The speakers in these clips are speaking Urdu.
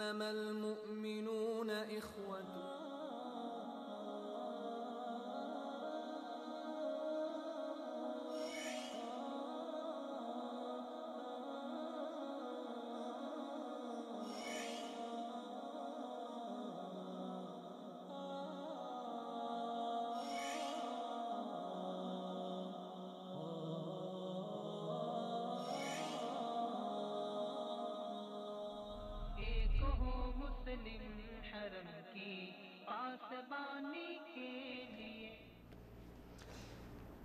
انما المؤمنون اخوة. حرم کی پاسبانی کے لیے.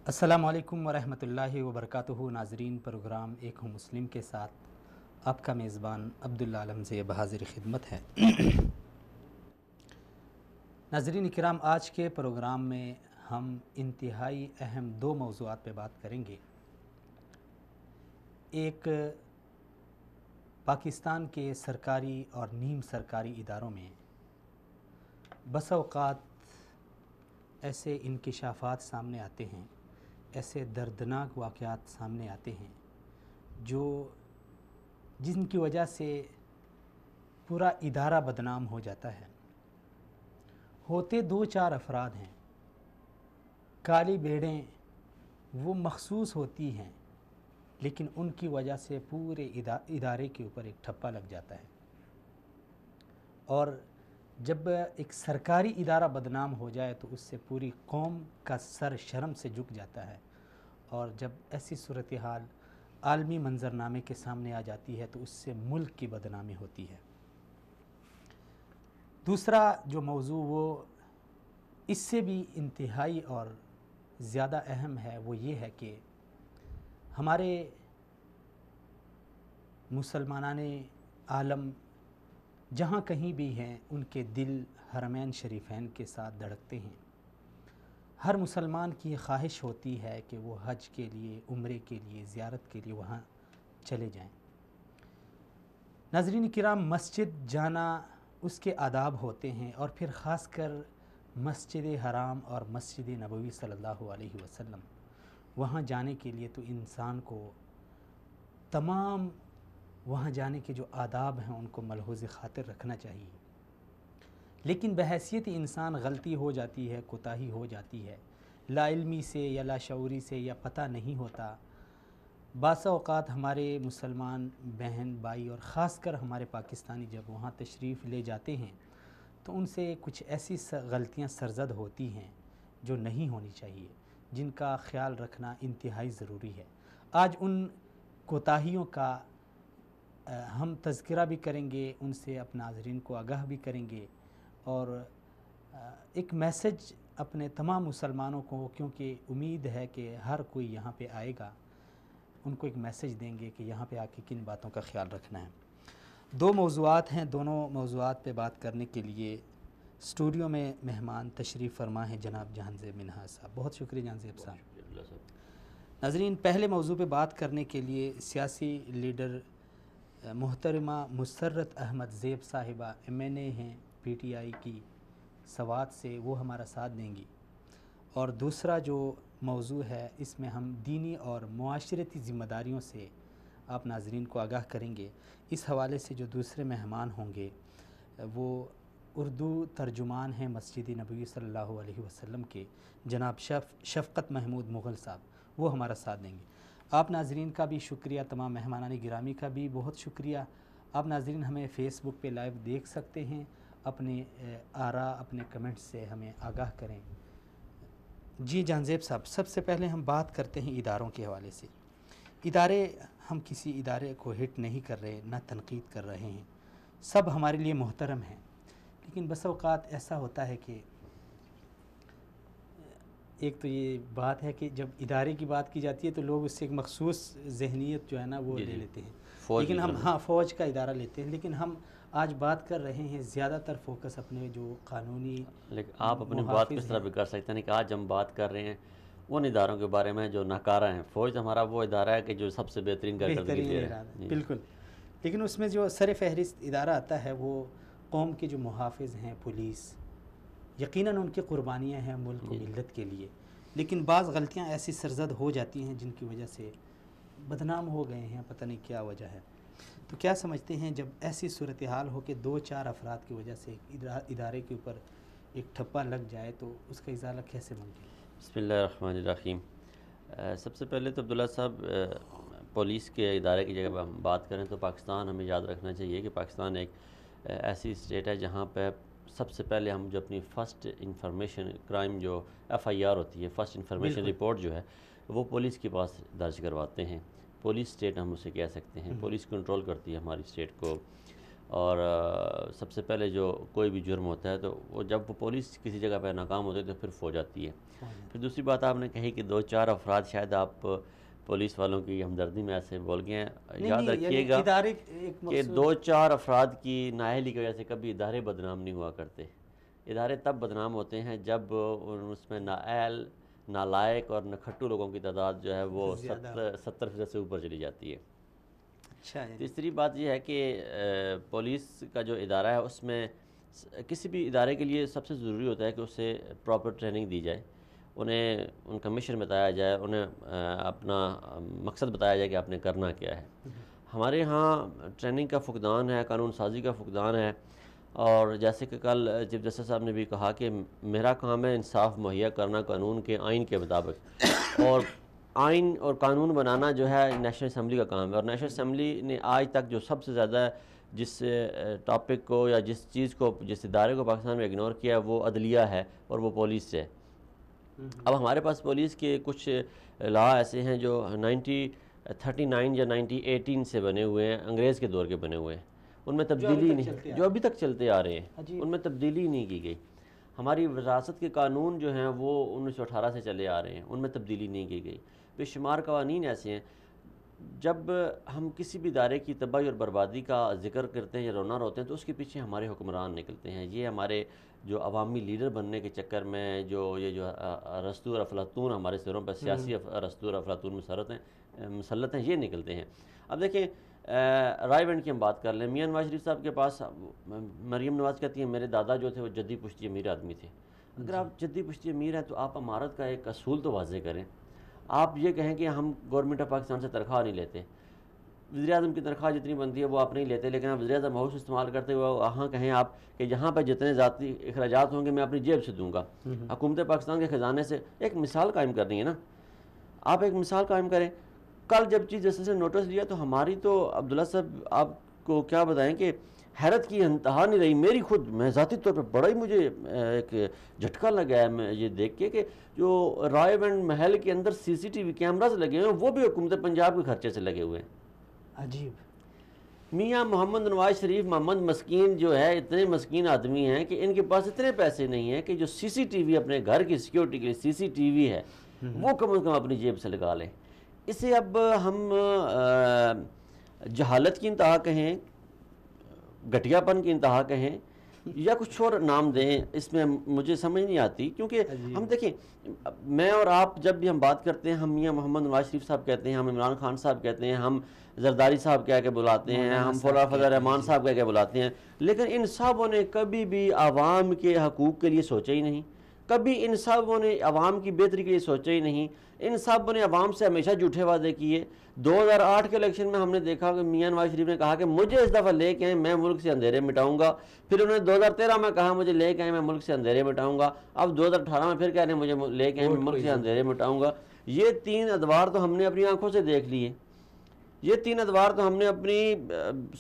السلام علیکم ورحمۃ اللہ وبرکاتہ. ناظرین، پروگرام ایک ہوں مسلم کے ساتھ آپ کا میزبان عبداللہ عالم زیب حاضر خدمت ہے. ناظرین کرام، آج کے پروگرام میں ہم انتہائی اہم دو موضوعات پہ بات کریں گے. ایک پاکستان کے سرکاری اور نیم سرکاری اداروں میں بس اوقات ایسے انکشافات سامنے آتے ہیں، ایسے دردناک واقعات سامنے آتے ہیں جن کی وجہ سے پورا ادارہ بدنام ہو جاتا ہے. ہوتے دو چار افراد ہیں، کالی بھیڑیں وہ مخصوص ہوتی ہیں، لیکن ان کی وجہ سے پورے ادارے کے اوپر ایک ٹھپا لگ جاتا ہے. اور جب ایک سرکاری ادارہ بدنام ہو جائے تو اس سے پوری قوم کا سر شرم سے جھک جاتا ہے. اور جب ایسی صورتحال عالمی منظرنامے کے سامنے آ جاتی ہے تو اس سے ملک کی بدنامی ہوتی ہے. دوسرا جو موضوع وہ اس سے بھی انتہائی اور زیادہ اہم ہے، وہ یہ ہے کہ ہمارے مسلمانان عالم جہاں کہیں بھی ہیں ان کے دل حرمین شریفین کے ساتھ دھڑکتے ہیں. ہر مسلمان کی یہ خواہش ہوتی ہے کہ وہ حج کے لیے، عمرے کے لیے، زیارت کے لیے وہاں چلے جائیں. ناظرین کرام، مسجد جانا اس کے آداب ہوتے ہیں، اور پھر خاص کر مسجد حرام اور مسجد نبوی صلی اللہ علیہ وسلم، وہاں جانے کے لیے تو انسان کو تمام وہاں جانے کے جو آداب ہیں ان کو ملحوظ خاطر رکھنا چاہیے. لیکن بحیثیت انسان غلطی ہو جاتی ہے، کوتاہی ہو جاتی ہے، لا علمی سے یا لاشعوری سے یا پتہ نہیں ہوتا. بعض اوقات ہمارے مسلمان بہن بھائی اور خاص کر ہمارے پاکستانی جب وہاں تشریف لے جاتے ہیں تو ان سے کچھ ایسی غلطیاں سرزد ہوتی ہیں جو نہیں ہونی چاہیے، جن کا خیال رکھنا انتہائی ضروری ہے. آج ان کوتاہیوں کا ہم تذکرہ بھی کریں گے، ان سے اپنے ناظرین کو آگاہ بھی کریں گے، اور ایک میسج اپنے تمام مسلمانوں کو، کیونکہ امید ہے کہ ہر کوئی یہاں پہ آئے گا، ان کو ایک میسج دیں گے کہ یہاں پہ آ کے کن باتوں کا خیال رکھنا ہے. دو موضوعات ہیں، دونوں موضوعات پہ بات کرنے کے لیے اسٹوڈیو میں مہمان تشریف فرما ہیں جناب جہان زیب منہاج صاحب. بہت شکریہ جہان زیب صاحب. ناظرین، پہلے موضوع پہ بات کرنے کے لیے سیاسی لیڈر محترمہ مسرت احمد زیب صاحبہ MNA ہیں پی ٹی آئی کی سوات سے، وہ ہمارا ساتھ دیں گی. اور دوسرا جو موضوع ہے اس میں ہم دینی اور معاشرتی ذمہ داریوں سے آپ ناظرین کو آگاہ کریں گے. اس حوالے سے جو دوسرے مہمان ہوں گے وہ اردو ترجمان ہیں مسجد نبوی صلی اللہ علیہ وسلم کے، جناب شفقت محمود مغل صاحب، وہ ہمارا ساتھ دیں گے. آپ ناظرین کا بھی شکریہ، تمام مہمانان گرامی کا بھی بہت شکریہ. آپ ناظرین ہمیں فیس بک پہ لائیو دیکھ سکتے ہیں، اپنے آراء، اپنے کمنٹس سے ہمیں آگاہ کریں. جی جہان زیب صاحب، سب سے پہلے ہم بات کرتے ہیں اداروں کے حوالے سے. ادارے، ہم کسی ادارے کو ہٹ نہیں کر رہے، نہ تنقید کر رہے ہیں، سب ہمارے لیے محترم ہیں. لیکن بس اوقات ایسا ہوتا ہے کہ ایک تو یہ بات ہے کہ جب ادارے کی بات کی جاتی ہے تو لوگ اس سے ایک مخصوص ذہنیت جو ہے نا وہ لے لیتے ہیں، لیکن ہم فوج کا ادارہ لیتے ہیں. لیکن ہم آج بات کر رہے ہیں زیادہ تر فوکس اپنے جو قانونی، لیکن آپ اپنی بات کس طرح بھی کر سکتے ہیں کہ آج ہم بات کر رہے ہیں ان اداروں کے بارے میں جو ناکارہ ہیں. فوج ہمارا وہ ادارہ ہے کہ جو سب سے بہترین کارکردگی دے رہا ہے. بالکل. لیکن اس میں جو سر فہرست ادارہ آتا ہے وہ قوم کے جو محافظ ہیں، پولیس، یقیناً ان کی قربانیاں ہیں ملک و ملت کے لیے. لیکن بعض غلطیاں ایسی سرزد ہو جاتی ہیں جن کی وجہ سے بدنام ہو گئے ہیں، پتہ نہیں کیا وجہ ہے. تو کیا سمجھتے ہیں جب ایسی صورتحال ہو کہ 2-4 افراد کی وجہ سے ادارے کے اوپر ایک ٹھپا لگ جائے تو اس کا ازالہ کیسے ممکن ہے؟ بسم اللہ الرحمن الرحیم۔ سب سے پہلے تو عبداللہ صاحب، پولیس کے ادارے کی جگہ پہ ہم بات کریں تو پاکستان ہمیں یاد رکھنا چاہیے کہ پاکستان ایک ایسی اسٹیٹ ہے جہاں پہ سب سے پہلے ہم جو اپنی فرسٹ انفارمیشن کرائم جو FIR ہوتی ہے، فرسٹ انفارمیشن رپورٹ جو ہے وہ پولیس کے پاس درج کرواتے ہیں۔ پولیس اسٹیٹ ہم اسے کہہ سکتے ہیں، پولیس کنٹرول کرتی ہے ہماری اسٹیٹ کو، اور سب سے پہلے جو کوئی بھی جرم ہوتا ہے تو وہ جب وہ پولیس کسی جگہ پہ ناکام ہوتے ہے تو پھر فوج آتی ہے۔ پھر دوسری بات آپ نے کہی کہ 2-4 افراد، شاید آپ پولیس والوں کی ہمدردی میں ایسے بول گئے ہیں، یاد رکھیے گا کہ 2-4 افراد کی نااہلی کی وجہ سے کبھی ادارے بدنام نہیں ہوا کرتے۔ ادارے تب بدنام ہوتے ہیں جب اس میں نااہل، نالائق اور نکھٹو لوگوں کی تعداد جو ہے وہ 70% سے اوپر چلی جاتی ہے۔ تیسری بات یہ ہے کہ پولیس کا جو ادارہ ہے اس میں کسی بھی ادارے کے لیے سب سے ضروری ہوتا ہے کہ اسے پراپر ٹریننگ دی جائے، انہیں ان کا مشن بتایا جائے، انہیں اپنا مقصد بتایا جائے کہ آپ نے کرنا کیا ہے۔ ہمارے ہاں ٹریننگ کا فقدان ہے، قانون سازی کا فقدان ہے، اور جیسے کہ کل چیف جسٹس صاحب نے بھی کہا کہ میرا کام ہے انصاف مہیا کرنا قانون کے آئین کے مطابق، اور آئین اور قانون بنانا جو ہے نیشنل اسمبلی کا کام ہے، اور نیشنل اسمبلی نے آج تک جو سب سے زیادہ جس ٹاپک کو یا جس چیز کو، جس ادارے کو پاکستان میں اگنور کیا وہ عدلیہ ہے اور وہ پولیس سے ہے۔ اب ہمارے پاس پولیس کے کچھ لا ایسے ہیں جو 1939 یا 1918 سے بنے ہوئے ہیں، انگریز کے دور کے بنے ہوئے ہیں، ان میں تبدیلی نہیں، جو ابھی تک چلتے آ رہے ہیں، ان میں تبدیلی نہیں کی گئی۔ ہماری وراثت کے قانون جو ہیں وہ 1918 سے چلے آ رہے ہیں، ان میں تبدیلی نہیں کی گئی۔ بے شمار قوانین ایسے ہیں، جب ہم کسی بھی ادارے کی تباہی اور بربادی کا ذکر کرتے ہیں یا رونا روتے ہیں تو اس کے پیچھے ہمارے حکمران نکلتے ہیں۔ یہ ہمارے جو عوامی لیڈر بننے کے چکر میں جو ارسطو اور افلاطون ہمارے سروں پر، سیاسی ارسطو اور افلاطون مسلط ہیں، یہ نکلتے ہیں۔ اب دیکھیں، رائے بینڈ کی ہم بات کر لیں، میاں نواز شریف صاحب کے پاس مریم نواز کہتی ہیں میرے دادا جو تھے وہ جدی پشتی امیر آدمی تھے۔ اگر آپ جدی پشتی امیر ہیں تو آپ امارت کا ایک اصول تو واضح کریں۔ آپ یہ کہیں کہ ہم گورنمنٹ آف پاکستان سے تنخواہ نہیں لیتے، وزیر اعظم کی تنخواہ جتنی بنتی ہے وہ آپ نہیں لیتے، لیکن آپ وزیر اعظم ہاؤس استعمال کرتے ہوئے وہاں کہیں آپ کہ یہاں پہ جتنے ذاتی اخراجات ہوں گے میں اپنی جیب سے دوں گا، حکومت پاکستان کے خزانے سے۔ ایک مثال قائم کرنی ہے نا، آپ ایک مثال قائم کریں۔ کل جب چیف جسٹس نے نوٹس لیا تو ہماری تو عبداللہ صاحب آپ کو کیا بتائیں کہ حیرت کی انتہا نہیں رہی۔ میری خود میں ذاتی طور پہ بڑا ہی مجھے ایک جھٹکا لگا ہے میں یہ دیکھ کے کہ جو رائے بینڈ محل کے اندر CCTV کیمراز لگے ہوئے ہیں وہ بھی حکومت پنجاب کے خرچے سے لگے ہوئے ہیں۔ عجیب۔ میاں محمد نواز شریف محمد مسکین جو ہے اتنے مسکین آدمی ہیں کہ ان کے پاس اتنے پیسے نہیں ہیں کہ جو CCTV اپنے گھر کی سیکیورٹی کے لیے CCTV ہے وہ کم از کم اپنی جیب سے لگا لیں۔ اسے اب ہم جہالت کی انتہا کہیں، گھٹیا پن کی انتہا کہیں، یا کچھ اور نام دیں، اس میں مجھے سمجھ نہیں آتی۔ کیونکہ ہم دیکھیں، میں اور آپ جب بھی ہم بات کرتے ہیں ہم میاں محمد نواز شریف صاحب کہتے ہیں، ہم عمران خان صاحب کہتے ہیں، ہم زرداری صاحب کہہ کے بلاتے ہیں، ہم فضل الرحمان صاحب کہہ کے بلاتے ہیں، لیکن ان صاحبوں نے کبھی بھی عوام کے حقوق کے لیے سوچا ہی نہیں، کبھی ان صاحبوں نے عوام کی بہتری کے لیے سوچا ہی نہیں۔ ان صاحبوں نے عوام سے ہمیشہ جھوٹے وعدے کیے۔ 2008 کے الیکشن میں ہم نے دیکھا کہ میاں نواز شریف نے کہا کہ مجھے اس دفعہ لے کے آئیں میں ملک سے اندھیرے مٹاؤں گا، پھر انہوں نے 2013 میں کہا مجھے لے کے آئیں میں ملک سے اندھیرے مٹاؤں گا، اب 2018 میں پھر کہہ رہے ہیں مجھے لے کے آئیں میں ملک سے اندھیرے مٹاؤں گا۔ یہ 3 ادوار تو ہم نے اپنی آنکھوں سے دیکھ لیے، یہ 3 ادوار تو ہم نے اپنی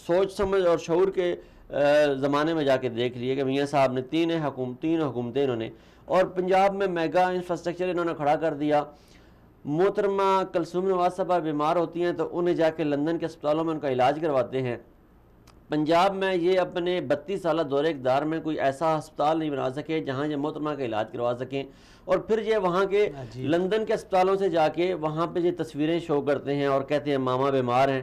سوچ سمجھ اور شعور کے زمانے میں جا کے دیکھ لیے کہ میاں صاحب نے 3 حکومتیں انہوں نے، اور پنجاب میں میگا انفراسٹرکچر انہوں نے کھڑا کر دیا۔ محترمہ کلثوم نواز صاحبہ بیمار ہوتی ہیں تو انہیں جا کے لندن کے اسپتالوں میں ان کا علاج کرواتے ہیں۔ پنجاب میں یہ اپنے 32 سالہ دور اقتدار میں کوئی ایسا ہسپتال نہیں بنا سکے جہاں یہ محترمہ کا علاج کروا سکیں، اور پھر یہ وہاں کے لندن کے اسپتالوں سے جا کے وہاں پہ یہ تصویریں شو کرتے ہیں اور کہتے ہیں ماما بیمار ہیں۔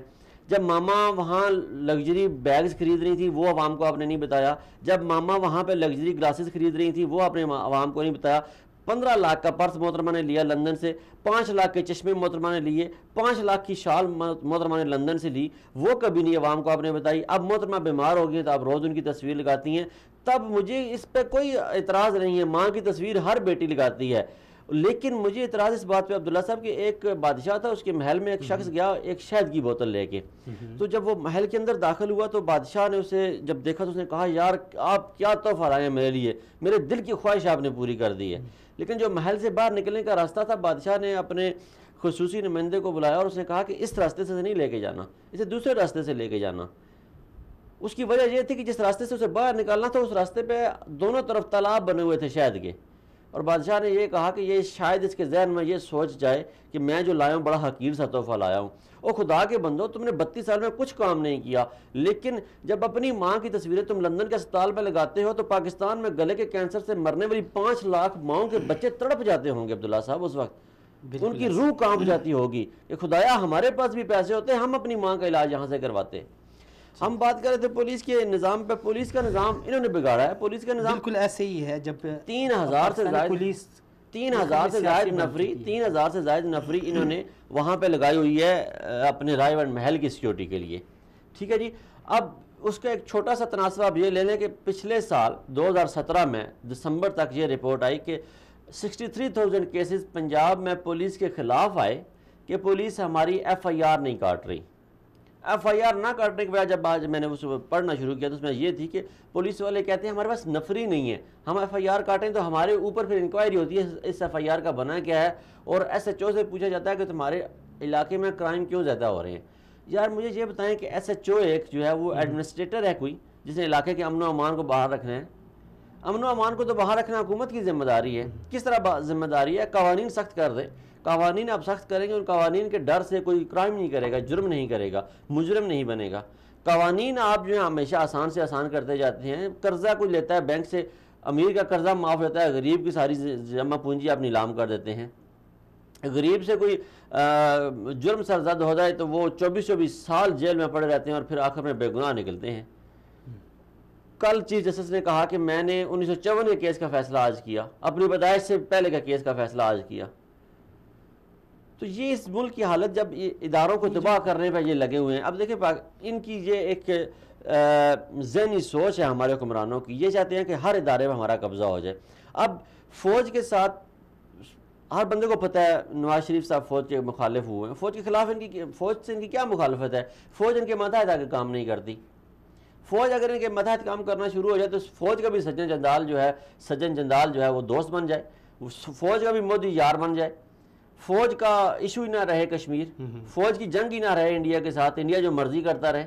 جب ماما وہاں لگژری بیگز خرید رہی تھی وہ عوام کو آپ نے نہیں بتایا، جب ماما وہاں پہ لگژری گلاسز خرید رہی تھی وہ آپ نے عوام کو نہیں بتایا۔ 15 لاکھ کا پرس محترمہ نے لیا لندن سے، 5 لاکھ کے چشمے محترمہ نے لیے، 5 لاکھ کی شال محترمہ نے لندن سے لی، وہ کبھی نہیں عوام کو آپ نے بتائی۔ اب محترمہ بیمار ہو گئی تو آپ روز ان کی تصویر لگاتی ہیں، تب مجھے اس پہ کوئی اعتراض نہیں ہے، ماں کی تصویر ہر بیٹی لگاتی ہے۔ لیکن مجھے اعتراض اس بات پہ عبداللہ صاحب کہ ایک بادشاہ تھا، اس کے محل میں ایک شخص گیا ایک شہد کی بوتل لے کے، تو جب وہ محل کے اندر داخل ہوا تو بادشاہ نے اسے جب دیکھا تو اس نے کہا یار آپ کیا تحفہ لائے ہیں میرے لیے، میرے دل کی خواہش آپ نے پوری کر دی ہے. لیکن جو محل سے باہر نکلنے کا راستہ تھا، بادشاہ نے اپنے خصوصی نمائندے کو بلایا اور اس نے کہا کہ اس راستے سے نہیں لے کے جانا، اسے دوسرے راستے سے لے کے جانا. اس کی وجہ یہ تھی کہ جس راستے سے اسے باہر نکالنا تھا اس راستے پہ دونوں طرف تالاب بنے ہوئے تھے شہد کے، اور بادشاہ نے یہ کہا کہ یہ شاید اس کے ذہن میں یہ سوچ جائے کہ میں جو لایا ہوں بڑا حقیر سا تحفہ لایا ہوں. او خدا کے بندو، تم نے 32 سال میں کچھ کام نہیں کیا، لیکن جب اپنی ماں کی تصویریں تم لندن کے اسپتال میں لگاتے ہو تو پاکستان میں گلے کے کینسر سے مرنے والی 5 لاکھ ماؤں کے بچے تڑپ جاتے ہوں گے عبداللہ صاحب. اس وقت ان کی روح کانپ جاتی ہوگی کہ خدایا ہمارے پاس بھی پیسے ہوتے، ہم اپنی ماں کا علاج یہاں سے کرواتے. ہم بات کر رہے تھے پولیس کے نظام پہ، پولیس کا نظام انہوں نے بگاڑا ہے. پولیس کا نظام بالکل ایسے ہی ہے. جب 3000 سے زائد پولیس 3000 سے زائد نفری 3000 سے زائد نفری انہوں نے وہاں پہ لگائی ہوئی ہے اپنے رائے ونڈ محل کی سیکیورٹی کے لیے. ٹھیک ہے جی. اب اس کا ایک چھوٹا سا تناسب آپ یہ لے لیں کہ پچھلے سال 2017 میں دسمبر تک یہ رپورٹ آئی کہ 63,000 کیسز پنجاب میں پولیس کے خلاف آئے کہ پولیس ہماری ایف آئی آر نہیں کاٹ رہی. ایف آئی آر نہ کاٹنے کی وجہ جب آج میں نے اس پڑھنا شروع کیا تو اس میں یہ تھی کہ پولیس والے کہتے ہیں ہمارے پاس نفری نہیں ہے، ہم ایف آئی آر کاٹیں تو ہمارے اوپر پھر انکوائری ہوتی ہے اس ایف آئی آر کا بنا کیا ہے، اور ایس ایچ او سے پوچھا جاتا ہے کہ تمہارے علاقے میں کرائم کیوں زیادہ ہو رہے ہیں. یار مجھے یہ بتائیں کہ ایس ایچ او ایک جو ہے وہ ایڈمنسٹریٹر ہے کوئی جس نے علاقے کے امن و امان کو باہر رکھنا ہے. امن و امان کو تو باہر رکھنا حکومت کی ذمہ داری ہے. کس طرح ذمہ داری ہے؟ قوانین سخت کر دیں. قوانین آپ سخت کریں گے، ان قوانین کے ڈر سے کوئی کرائم نہیں کرے گا، جرم نہیں کرے گا، مجرم نہیں بنے گا. قوانین آپ جو ہیں ہمیشہ آسان سے آسان کرتے جاتے ہیں. قرضہ کوئی لیتا ہے بینک سے، امیر کا قرضہ معاف ہوتا ہے، غریب کی ساری جمع پونجی آپ نیلام کر دیتے ہیں. غریب سے کوئی جرم سرزد ہو جائے تو وہ 24 سال جیل میں پڑے رہتے ہیں اور پھر آخر میں بے گناہ نکلتے ہیں. کل چیف جسٹس نے کہا کہ میں نے 1954 کے کیس کا فیصلہ آج کیا، اپنی پیدائش سے پہلے کا کیس کا فیصلہ آج کیا. تو یہ اس ملک کی حالت جب اداروں کو تباہ کرنے پہ یہ لگے ہوئے ہیں. اب دیکھیں ان کی یہ ایک ذہنی سوچ ہے ہمارے حکمرانوں کی، یہ چاہتے ہیں کہ ہر ادارے میں ہمارا قبضہ ہو جائے. اب فوج کے ساتھ ہر بندے کو پتہ ہے نواز شریف صاحب فوج کے مخالف ہوئے ہیں. فوج کے خلاف فوج سے ان کی کیا مخالفت ہے؟ فوج ان کے ماتحت آ کے کام نہیں کرتی. فوج اگر ان کے ماتحت کام کرنا شروع ہو جائے تو فوج کا بھی سجن جندال جو ہے وہ دوست بن جائے، فوج کا بھی مودی یار بن جائے، فوج کا ایشو ہی نہ رہے کشمیر، فوج کی جنگ ہی نہ رہے انڈیا کے ساتھ، انڈیا جو مرضی کرتا رہے.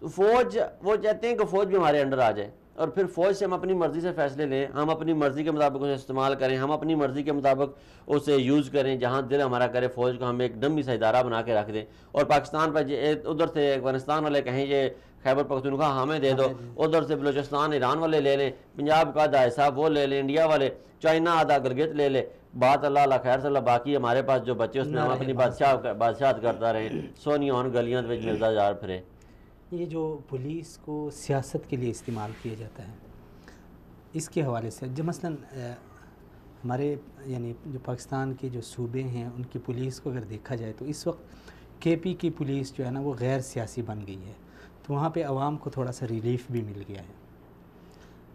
تو فوج وہ چاہتے ہیں کہ فوج بھی ہمارے انڈر آ جائے اور پھر فوج سے ہم اپنی مرضی سے فیصلے لیں، ہم اپنی مرضی کے مطابق اسے استعمال کریں، ہم اپنی مرضی کے مطابق اسے یوز کریں. جہاں دل ہمارا کرے فوج کو ہم ایک ڈمی سا ادارہ بنا کے رکھ دیں، اور پاکستان پہ ادھر سے افغانستان والے کہیں یہ خیبر پختونخوا ہمیں دے دو، ادھر سے بلوچستان ایران والے لے لیں، پنجاب کا آدھا حصہ وہ لے لیں، انڈیا والے، چائنا آدھا گلگت لے لے. بات اللہ خیر صلی اللہ، باقی ہمارے پاس جو بچے اس میں ہم اپنی بادشاہت کرتا رہیں، سونی ہون گلیاں وچ ملتا جار پھرے. یہ جو پولیس کو سیاست کے لیے استعمال کیا جاتا ہے اس کے حوالے سے جو مثلاً ہمارے یعنی جو پاکستان کے جو صوبے ہیں ان کی پولیس کو اگر دیکھا جائے تو اس وقت کے پی کی پولیس جو ہے نا وہ غیر سیاسی بن گئی ہے، تو وہاں پہ عوام کو تھوڑا سا ریلیف بھی مل گیا ہے.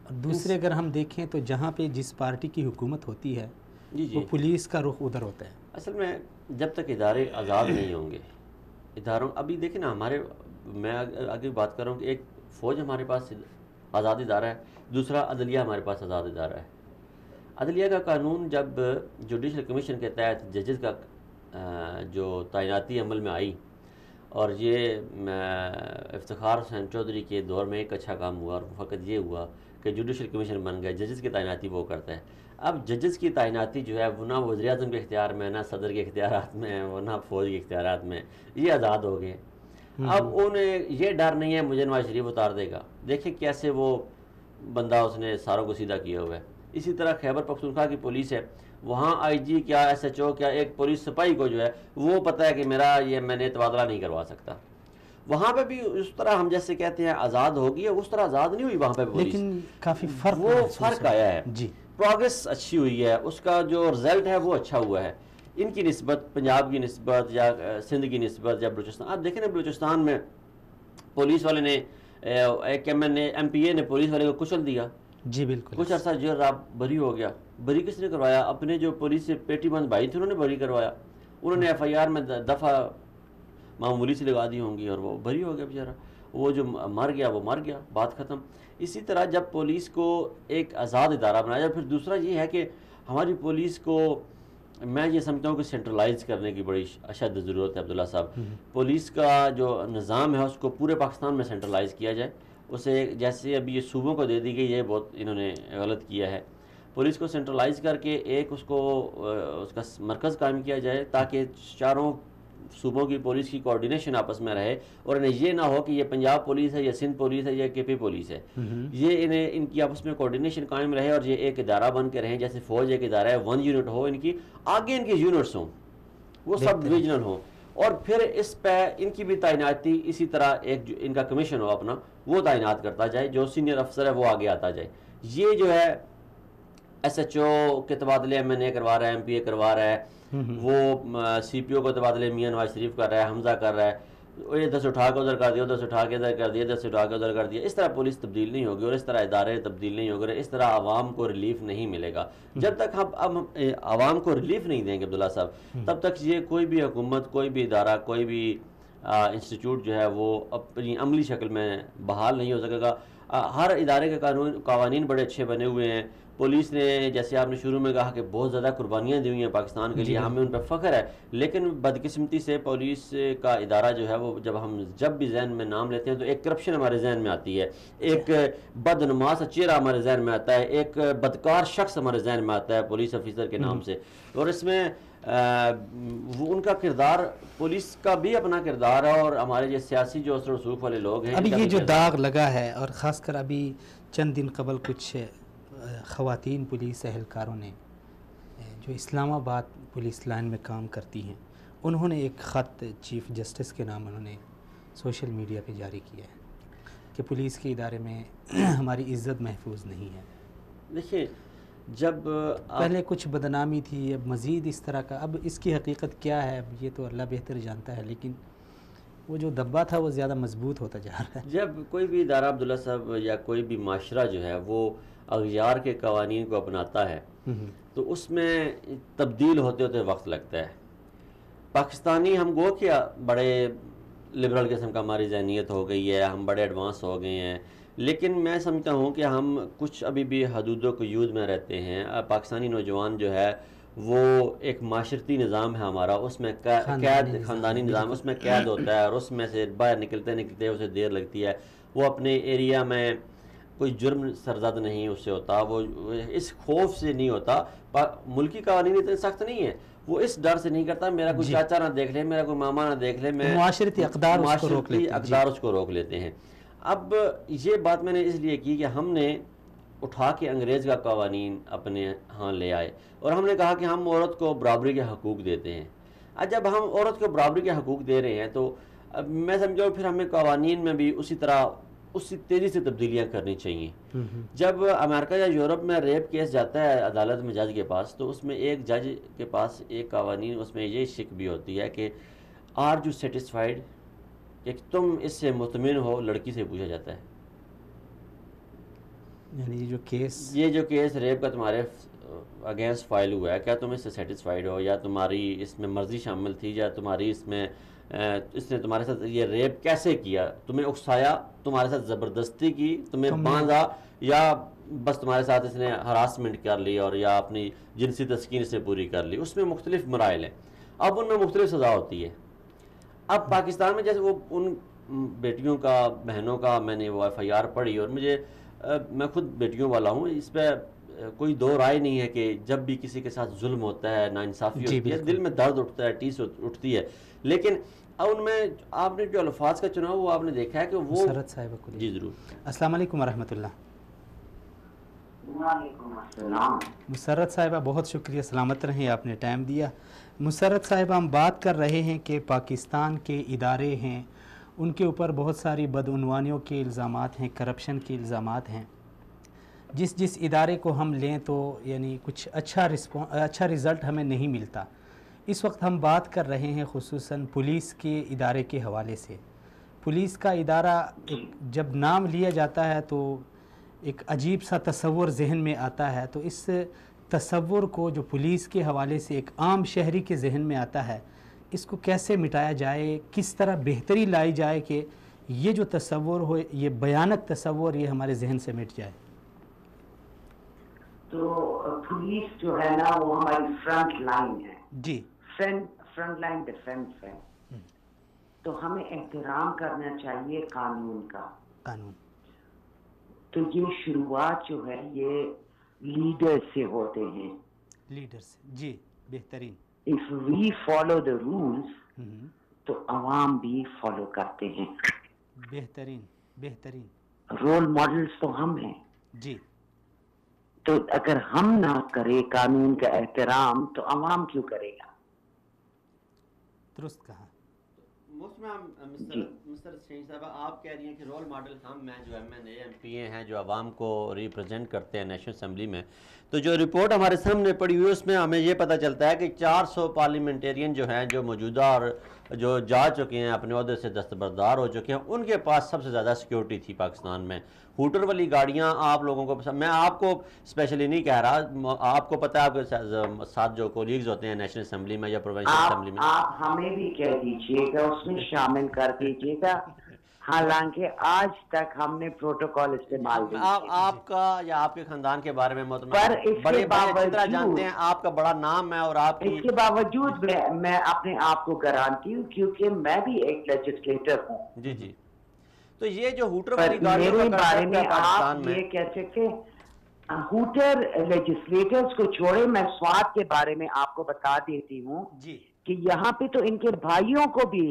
اور دوسرے اگر ہم دیکھیں تو جہاں پہ جس پارٹی کی حکومت ہوتی ہے وہ پولیس کا رخ ادھر ہوتا ہے. اصل میں جب تک ادارے آزاد نہیں ہوں گے، اداروں ابھی دیکھیں نا ہمارے، میں آگے بات کر رہا ہوں کہ ایک فوج ہمارے پاس آزاد ادارہ ہے، دوسرا عدلیہ ہمارے پاس آزاد ادارہ ہے. عدلیہ کا قانون جب جوڈیشل کمیشن کے تحت ججز کا جو تعیناتی عمل میں آئی، اور یہ افتخار حسین چودھری کے دور میں ایک اچھا کام ہوا، اور فقط یہ ہوا کہ جوڈیشل کمیشن بن گیا، ججز کی تعیناتی وہ کرتا ہے. اب ججز کی تعیناتی جو ہے وہ نہ وزیر اعظم کے اختیار میں، نہ صدر کے اختیارات میں، وہ نہ فوج کے اختیارات میں، یہ آزاد ہو گئے. اب انہیں یہ ڈر نہیں ہے مجھے نواز شریف اتار دے گا. دیکھیں کیسے وہ بندہ اس نے ساروں کو سیدھا کیا ہوا ہے. اسی طرح خیبر پختونخوا کی پولیس ہے، وہاں آئی جی کیا ایس ایچ او کیا ایک پولیس سپاہی کو جو ہے وہ پتہ ہے کہ میرا یہ میں نے تبادلہ نہیں کروا سکتا. وہاں پہ بھی اس طرح ہم جیسے کہتے ہیں آزاد ہوگی، اس طرح آزاد نہیں ہوئی وہاں پہ پولیس، لیکن کافی فرق آیا ہے. جی پروگریس اچھی ہوئی ہے، اس کا جو رزلٹ ہے وہ اچھا ہوا ہے ان کی نسبت، پنجاب کی نسبت یا سندھ کی نسبت یا بلوچستان. آپ دیکھیں نا بلوچستان میں پولیس والے نے ایک ایم پی اے نے پولیس والے کو کچل دیا، جی بالکل. کچھ عرصہ جیل رہا, بری ہو گیا. بری کس نے کروایا؟ اپنے جو پولیس سے پیٹی بند بھائی تھے انہوں نے بری کروایا. انہوں نے ایف آئی آر میں دفعہ معمولی سے لگا دی ہوں گی اور وہ بری ہو گیا بیچارہ. وہ جو مر گیا وہ مر گیا, بات ختم. اسی طرح جب پولیس کو ایک آزاد ادارہ بنایا جائے. پھر دوسرا یہ ہے کہ ہماری پولیس کو میں یہ سمجھتا ہوں کہ سینٹرلائز کرنے کی بڑی اشد ضرورت ہے عبداللہ صاحب. پولیس کا جو نظام ہے اس کو پورے پاکستان میں سینٹرلائز کیا جائے. اسے جیسے ابھی یہ صوبوں کو دے دی گئی, یہ بہت انہوں نے غلط کیا ہے. پولیس کو سینٹرلائز کر کے ایک اس کا مرکز قائم کیا جائے تاکہ چاروں صوبوں کی پولیس کی کوارڈینیشن آپس میں رہے, اور انہیں یہ نہ ہو کہ یہ پنجاب پولیس ہے یا سندھ پولیس ہے یا کے پی پولیس ہے. یہ ان کی آپس میں کوارڈینیشن قائم رہے اور یہ ایک ادارہ بن کے رہیں. جیسے فوج ایک ادارہ ہے, 1 یونٹ ہو ان کی, آگے ان کے یونٹس ہوں, وہ سب ڈویژنل ہوں, اور پھر اس پہ ان کی بھی تعیناتی اسی طرح ایک ان کا کمیشن ہو اپنا, وہ تعینات کرتا جائے. جو سینئر افسر ہے وہ آگے آتا جائے. یہ جو ہے ایس ایچ او کے تبادلے ایم این اے کروا رہا ہے, ایم پی اے کروا رہا ہے, وہ سی پی او کو تبادلے میاں نواز شریف کر رہا ہے, حمزہ کر رہا ہے, ادھر سے اٹھا کے ادھر کر دیا, ادھر سے اٹھا کے ادھر کر دیا, ادھر سے اٹھا کے ادھر کر دیا. اس طرح پولیس تبدیل نہیں ہوگی اور اس طرح ادارے تبدیل نہیں ہوگے, اس طرح عوام کو ریلیف نہیں ملے گا. جب تک ہم عوام کو ریلیف نہیں دیں گے عبداللہ صاحب, تب تک یہ کوئی بھی حکومت, کوئی بھی ادارہ, کوئی بھی انسٹیٹیوٹ جو ہے وہ اپنی عملی شکل میں بحال نہیں ہو سکے گا. ہر ادارے کے قوانین بڑے اچھے بنے ہوئے ہیں. پولیس نے جیسے آپ نے شروع میں کہا کہ بہت زیادہ قربانیاں دی ہوئی ہیں پاکستان کے لیے, ہمیں ان پہ فخر ہے. لیکن بدقسمتی سے پولیس کا ادارہ جو ہے وہ جب بھی ذہن میں نام لیتے ہیں تو ایک کرپشن ہمارے ذہن میں آتی ہے, ایک بدنما سا چہرہ ہمارے ذہن میں آتا ہے, ایک بدکار شخص ہمارے ذہن میں آتا ہے پولیس افیسر کے نام سے. اور اس میں وہ ان کا کردار, پولیس کا بھی اپنا کردار ہے, اور ہمارے یہ سیاسی جو اثر و رسوخ والے لوگ ہیں ابھی یہ جو داغ لگا ہے, اور خاص کر ابھی چند دن قبل کچھ خواتین پولیس اہلکاروں نے جو اسلام آباد پولیس لائن میں کام کرتی ہیں, انہوں نے ایک خط چیف جسٹس کے نام انہوں نے سوشل میڈیا پہ جاری کیا ہے کہ پولیس کے ادارے میں ہماری عزت محفوظ نہیں ہے. دیکھیں جب پہلے کچھ بدنامی تھی, اب مزید اس طرح کا, اب اس کی حقیقت کیا ہے اب یہ تو اللہ بہتر جانتا ہے, لیکن وہ جو دبا تھا وہ زیادہ مضبوط ہوتا جا رہا ہے. جب کوئی بھی ادارہ عبداللہ صاحب یا کوئی بھی معاشرہ جو ہے وہ اغیار کے قوانین کو اپناتا ہے تو اس میں تبدیل ہوتے ہوتے وقت لگتا ہے. پاکستانی ہم گو کیا بڑے لبرل قسم کا ہماری ذہنیت ہو گئی ہے, ہم بڑے ایڈوانس ہو گئے ہیں, لیکن میں سمجھتا ہوں کہ ہم کچھ ابھی بھی حدود و قیود میں رہتے ہیں. پاکستانی نوجوان جو ہے وہ ایک معاشرتی نظام ہے ہمارا, اس میں قید, خاندانی نظام, اس میں قید ہوتا ہے, اور اس میں سے باہر نکلتے اسے دیر لگتی ہے. وہ اپنے ایریا میں کوئی جرم سرزد نہیں اس سے ہوتا, وہ اس خوف سے نہیں ہوتا. ملکی قوانین اتنے سخت نہیں ہیں, وہ اس ڈر سے نہیں کرتا میرا کوئی چاچا نہ دیکھ لے, میرا کوئی ماما نہ دیکھ لے, میں معاشرتی اقدار اس کو روک لیتے ہیں. اب یہ بات میں نے اس لیے کی کہ ہم نے اٹھا کے انگریز کا قوانین اپنے ہاں لے آئے, اور ہم نے کہا کہ ہم عورت کو برابری کے حقوق دیتے ہیں. جب ہم عورت کو برابری کے حقوق دے رہے ہیں تو میں سمجھو پھر ہمیں قوانین میں بھی اسی تیزی سے تبدیلیاں کرنی چاہیے. جب امریکہ یا یورپ میں ریپ کیس جاتا ہے عدالت میں جج کے پاس, تو اس میں ایک جج کے پاس ایک قوانین, اس میں یہ شک بھی ہوتی ہے کہ آر یو سیٹسفائیڈ, کہ تم اس سے مطمئن ہو, لڑکی سے پوچھا جاتا ہے. یعنی یہ جو کیس ریپ کا تمہارے اگینسٹ فائل ہوا ہے, کیا تم اس سے سیٹسفائیڈ ہو, یا تمہاری اس میں مرضی شامل تھی, یا تمہاری اس نے تمہارے ساتھ یہ ریپ کیسے کیا, تمہیں اکسایا, تمہارے ساتھ زبردستی کی, تمہیں باندھا, یا بس تمہارے ساتھ اس نے ہراسمنٹ کر لی اور یا اپنی جنسی تسکین سے پوری کر لی. اس میں مختلف مراحل ہیں, اب ان میں مختلف سزا ہوتی ہے. اب پاکستان میں جیسے وہ ان بیٹیوں کا, بہنوں کا, میں نے وہ ایف آئی آر پڑھی, اور میں خود بیٹیوں والا ہوں, اس پہ کوئی دو رائے نہیں ہے کہ جب بھی کسی کے ساتھ ظلم ہوتا ہے, ناانصافی ہوتی ہے, دل میں درد اٹھتا ہے, ٹیس اٹھتی ہے. لیکن اب ان میں آپ نے جو الفاظ کا چنا وہ آپ نے دیکھا ہے کہ وہ مسرت صاحبہ کو. جی ضرور. السلام علیکم ورحمۃ اللہ. وعلیکم السلام. مسرت صاحبہ بہت شکریہ, سلامت رہیں, آپ نے ٹائم دیا. مسرت صاحبہ ہم بات کر رہے ہیں کہ پاکستان کے ادارے ہیں, ان کے اوپر بہت ساری بدعنوانیوں کے الزامات ہیں, کرپشن کے الزامات ہیں. جس ادارے کو ہم لیں تو یعنی کچھ اچھا رزلٹ ہمیں نہیں ملتا. اس وقت ہم بات کر رہے ہیں خصوصاً پولیس کے ادارے کے حوالے سے. پولیس کا ادارہ جب نام لیا جاتا ہے تو ایک عجیب سا تصور ذہن میں آتا ہے، تو اس تصور کو جو پولیس کے حوالے سے ایک عام شہری کے ذہن میں آتا ہے، اس کو کیسے مٹایا جائے، کس طرح بہتری لائی جائے کہ یہ جو تصور ہو، یہ بھیانک تصور، یہ ہمارے ذہن سے مٹ جائے؟ تو پولیس جو ہے نا وہ ہماری فرنٹ لائن ہے، جی، فرنٹ لائن ڈیفنس ہے، تو ہمیں احترام کرنا چاہیے قانون کا. قانون تو یہ شروعات جو ہے یہ لیڈر سے ہوتے ہیں. لیڈر سے، جی، بہترین. If we follow the rules تو عوام بھی فالو کرتے ہیں. بہترین بہترین. رول ماڈلز تو ہم ہیں. جی. تو اگر ہم نہ کرے قانون کا احترام تو عوام کیوں کرے گا؟ درست کہا. مستر شہین صاحب، آپ کہہ رہی ہیں کہ رول ماڈل ہم ہیں جو M N A M P A ہیں جو عوام کو ریپرزینٹ کرتے ہیں نیشنل اسمبلی میں. تو جو رپورٹ ہمارے سامنے پڑی ہوئی اس میں ہمیں یہ پتہ چلتا ہے کہ 400 پارلیمنٹیرین جو ہیں جو موجودہ اور جو جا چکے ہیں اپنے عہدے سے دستبردار ہو چکے ہیں، ان کے پاس سب سے زیادہ سیکیورٹی تھی پاکستان میں. ہوٹر والی گاڑیاں آپ لوگوں کو، میں آپ کو اسپیشلی نہیں کہہ رہا، آپ کو پتہ ہے آپ کے ساتھ جو کولیگز ہوتے ہیں نیشنل اسمبلی میں یا پروونشل اسمبلی میں، آپ ہمیں بھی کہہ دیجئے گا، اس میں شامل کر دیجئے گا. حالانکہ آج تک ہم نے پروٹوکول استعمال کیا. آپ کا یا آپ کے خاندان کے بارے میں پر اس کے باوجود جانتے ہیں، آپ کا بڑا نام ہے اور آپ اس کے باوجود میں اپنے آپ کو گارانٹی ہوں کیونکہ میں بھی ایک لیجسلیٹر ہوں. جی جی. تو یہ جو ہوٹر پر میرے بارے میں آپ یہ کہہ سکتے ہوٹر لیجسلیٹرز کو چھوڑے، میں سوات کے بارے میں آپ کو بتا دیتی ہوں کہ یہاں پہ تو ان کے بھائیوں کو بھی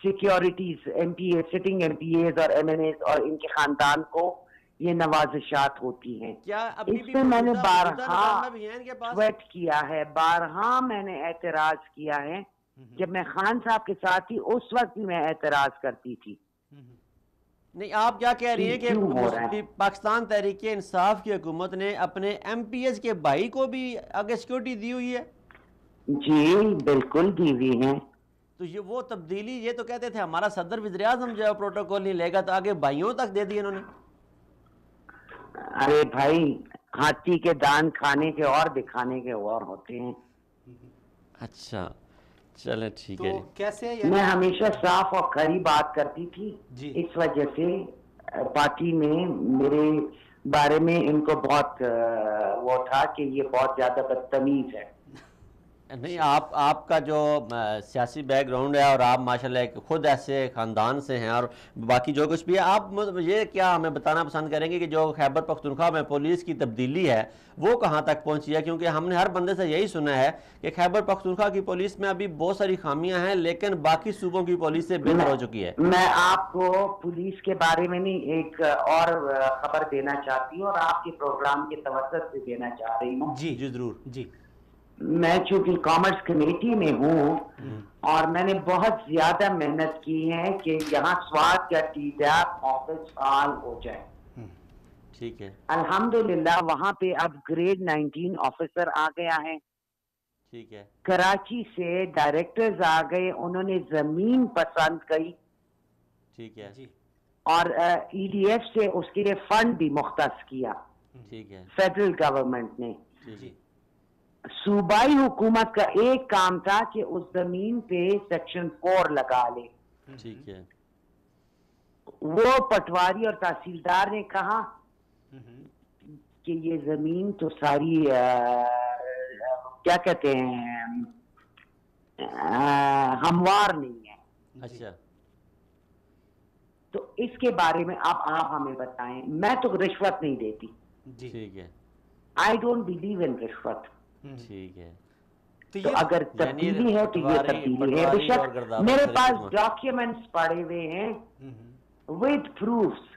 سیکیورٹیز، ایم پی اے، سٹنگ ایم پی ایز اور ایم این ایز اور ان کے خاندان کو یہ نوازشات ہوتی ہیں. اس پہ میں نے بارہا ٹویٹ کیا ہے، بارہا میں نے اعتراض کیا ہے. جب میں خان صاحب کے ساتھ تھی اس وقت بھی میں اعتراض کرتی تھی. نہیں، آپ کیا کہہ رہی ہیں کہ پاکستان تحریک انصاف کی حکومت نے اپنے ایم پی ایز کے بھائی کو بھی آگے سیکیورٹی دی ہوئی ہے؟ جی بالکل دی ہوئی ہیں. تو یہ وہ تبدیلی، یہ تو کہتے تھے ہمارا صدر وزیر اعظم جو ہے پروٹوکول نہیں لے گا، تو آگے بھائیوں تک دے دی انہوں نے. ارے بھائی، ہاتھی کے دان کھانے کے اور دکھانے کے اور ہوتے ہیں. اچھا چلیں ٹھیک ہے. کیسے میں ہمیشہ صاف اور کھری بات کرتی تھی، اس وجہ سے پارٹی میں میرے بارے میں ان کو بہت وہ تھا کہ یہ بہت زیادہ بدتمیز ہے. نہیں، آپ کا جو سیاسی بیک گراؤنڈ ہے اور آپ ماشاءاللہ خود ایسے خاندان سے ہیں اور باقی جو کچھ بھی ہے، آپ یہ کیا ہمیں بتانا پسند کریں گے کہ جو خیبر پختونخوا میں پولیس کی تبدیلی ہے وہ کہاں تک پہنچی ہے؟ کیونکہ ہم نے ہر بندے سے یہی سنا ہے کہ خیبر پختونخوا کی پولیس میں ابھی بہت ساری خامیاں ہیں لیکن باقی صوبوں کی پولیس سے بہتر ہو چکی ہے. میں آپ کو پولیس کے بارے میں نہیں ایک اور خبر دینا چاہتی ہوں اور آپ کے پروگرام کے توسط سے دینا چاہ رہی ہوں. جی جی ضرور. جی، میں چونکہ کامرس کمیٹی میں ہوں اور میں نے بہت زیادہ محنت کی ہے کہ یہاں سوات کا ٹی ڈیپ آفس فعال ہو جائے. ٹھیک ہے. الحمدللہ وہاں پہ اب گریڈ 19 آفیسر آ گیا ہے. ٹھیک ہے. کراچی سے ڈائریکٹرز آ گئے، انہوں نے زمین پسند کی. ٹھیک ہے. اور ای ڈی ایف سے اس کے لیے فنڈ بھی مختص کیا. ٹھیک ہے. فیڈرل گورنمنٹ نے. جی. صوبائی حکومت کا ایک کام تھا کہ اس زمین پہ سیکشن 4 لگا لے. ٹھیک ہے. وہ پٹواری اور تحصیلدار نے کہا کہ یہ زمین تو ساری کیا کہتے ہیں ہموار نہیں ہے. اچھا. تو اس کے بارے میں آپ ہمیں بتائیں. میں تو رشوت نہیں دیتی. ٹھیک ہے. I don't believe in رشوت. ٹھیک ہے. تو اگر تبدیلی ہے تو یہ تبدیلی ہے. بے شک میرے پاس ڈاکیومنٹس پڑے ہوئے ہیں with proofs.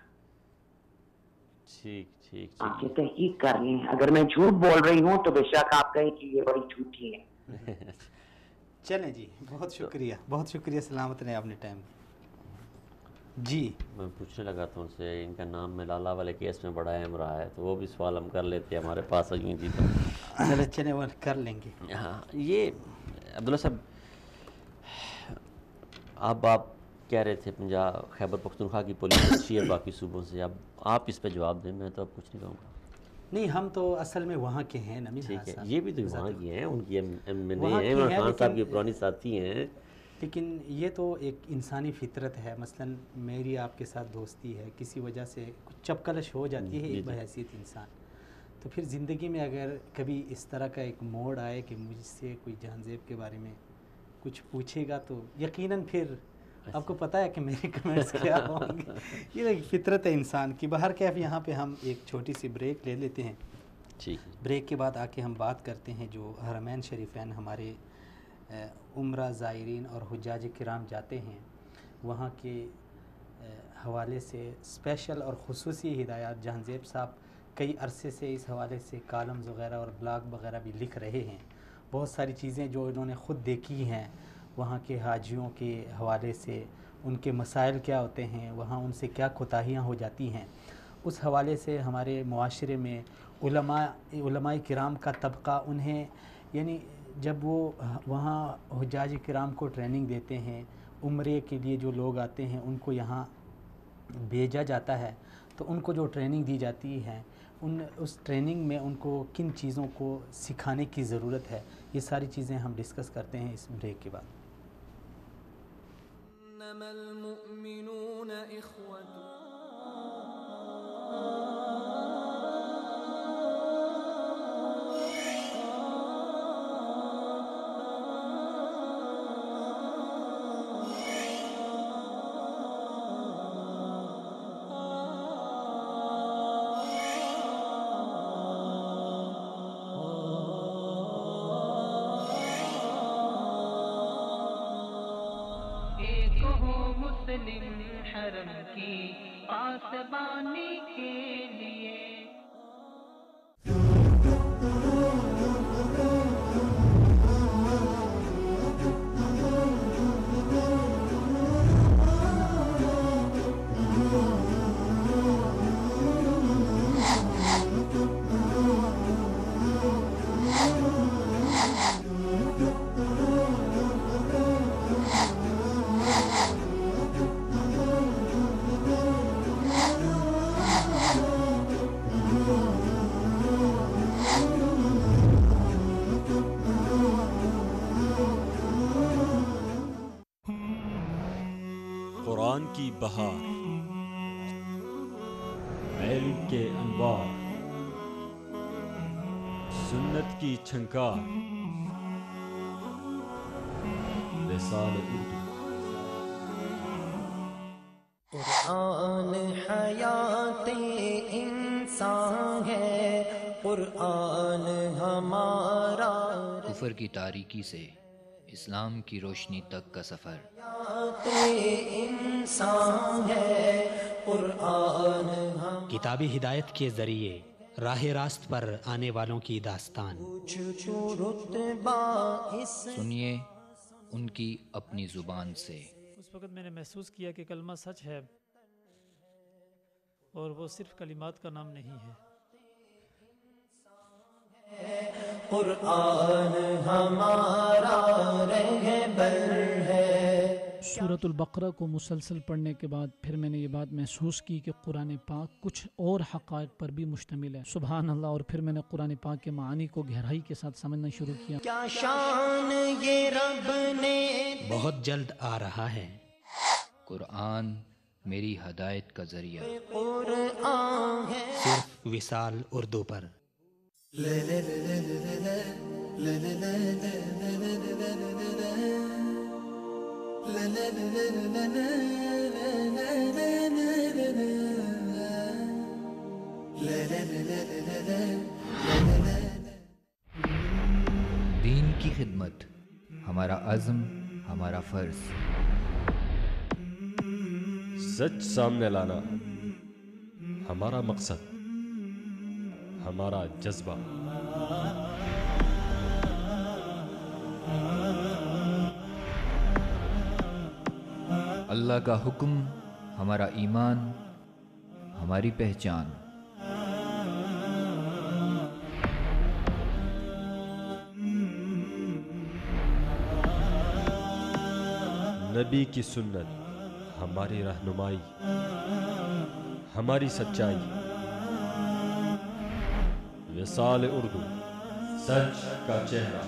ٹھیک ٹھیک. آپ یہ تحقیق کر لیں. اگر میں جھوٹ بول رہی ہوں تو بے شک آپ کہیں کہ یہ بڑی جھوٹی ہے. چلیں جی، بہت شکریہ، بہت شکریہ. سلامت رہے آپ نے ٹائم. جی میں پوچھنے لگا تھا ان سے، ان کا نام ملالہ والے کیس میں بڑا اہم رہا ہے، تو وہ بھی سوال ہم کر لیتے ہیں ہمارے پاس یوں جی. تو چلے وہ کر لیں گے. ہاں، یہ عبداللہ صاحب، اب آپ کہہ رہے تھے پنجاب خیبر پختونخوا کی پولیس اچھی ہے باقی صوبوں سے، اب آپ اس پہ جواب دیں، میں تو اب کچھ نہیں کہوں گا۔ نہیں، ہم تو اصل میں وہاں کے ہیں نمین ٹھیک ہے، صاحب، یہ بھی تو وہاں کی ہیں، ان کی وہاں کی عمران ہیں، خان صاحب لیکن کی پرانی ساتھی ہیں۔ لیکن یہ تو ایک انسانی فطرت ہے، مثلا میری آپ کے ساتھ دوستی ہے، کسی وجہ سے کچھ چپکلش ہو جاتی ہے ایک بحیثیت انسان، تو پھر زندگی میں اگر کبھی اس طرح کا ایک موڑ آئے کہ مجھ سے کوئی جہان زیب کے بارے میں کچھ پوچھے گا تو یقیناً پھر آپ کو پتہ ہے کہ میرے کمنٹس کیا ہوں گے، یہ ایک فطرت ہے انسان کی۔ بہر کیف یہاں پہ ہم ایک چھوٹی سی بریک لے لیتے ہیں، ٹھیک ہے، بریک کے بعد آ کے ہم بات کرتے ہیں جو حرمین شریفین ہمارے عمرہ زائرین اور حجاج کرام جاتے ہیں وہاں کے حوالے سے اسپیشل اور خصوصی ہدایات جہان زیب صاحب کئی عرصے سے اس حوالے سے کالمز وغیرہ اور بلاگ وغیرہ بھی لکھ رہے ہیں، بہت ساری چیزیں جو انہوں نے خود دیکھی ہیں وہاں کے حاجیوں کے حوالے سے، ان کے مسائل کیا ہوتے ہیں، وہاں ان سے کیا کوتاہیاں ہو جاتی ہیں، اس حوالے سے ہمارے معاشرے میں علماء کرام کا طبقہ انہیں، یعنی جب وہ وہاں حجاج کرام کو ٹریننگ دیتے ہیں، عمرے کے لیے جو لوگ آتے ہیں ان کو یہاں بھیجا جاتا ہے، تو ان کو جو ٹریننگ دی جاتی ہے اس ٹریننگ میں ان کو کن چیزوں کو سکھانے کی ضرورت ہے، یہ ساری چیزیں ہم ڈسکس کرتے ہیں اس بریک کے بعد۔ انما المؤمنون اخوة حرم کی پاسبانی کے لیے۔ قرآن کی بہار، علم کے انوار، سنت کی چھنکار، لسان اردو۔ قرآن حیات انسان ہے، قرآن ہمارا کفر کی تاریکی سے اسلام کی روشنی تک کا سفر۔ انسان ہے قرآن کتابی ہدایت کے ذریعے راہ راست پر آنے والوں کی داستان، سنیے ان کی اپنی زبان سے۔ اس وقت میں نے محسوس کیا کہ کلمہ سچ ہے اور وہ صرف کلمات کا نام نہیں ہے۔ قرآن ہمارا رہبر ہے۔ سورۃ البقرہ کو مسلسل پڑھنے کے بعد پھر میں نے یہ بات محسوس کی کہ قرآن پاک کچھ اور حقائق پر بھی مشتمل ہے، سبحان اللہ۔ اور پھر میں نے قرآن پاک کے معانی کو گہرائی کے ساتھ سمجھنا شروع کیا۔ کیا شان یہ رب نے، بہت جلد آ رہا ہے قرآن میری ہدایت کا ذریعہ، قرآن ہے صرف وصال اردو پر۔ دین کی خدمت ہمارا عزم، ہمارا فرض۔ سچ سامنے لانا ہمارا مقصد، ہمارا جذبہ۔ اللہ کا حکم ہمارا ایمان، ہماری پہچان۔ نبی کی سنت ہماری رہنمائی، ہماری سچائی، وصال اردو، سچ کا چہرہ۔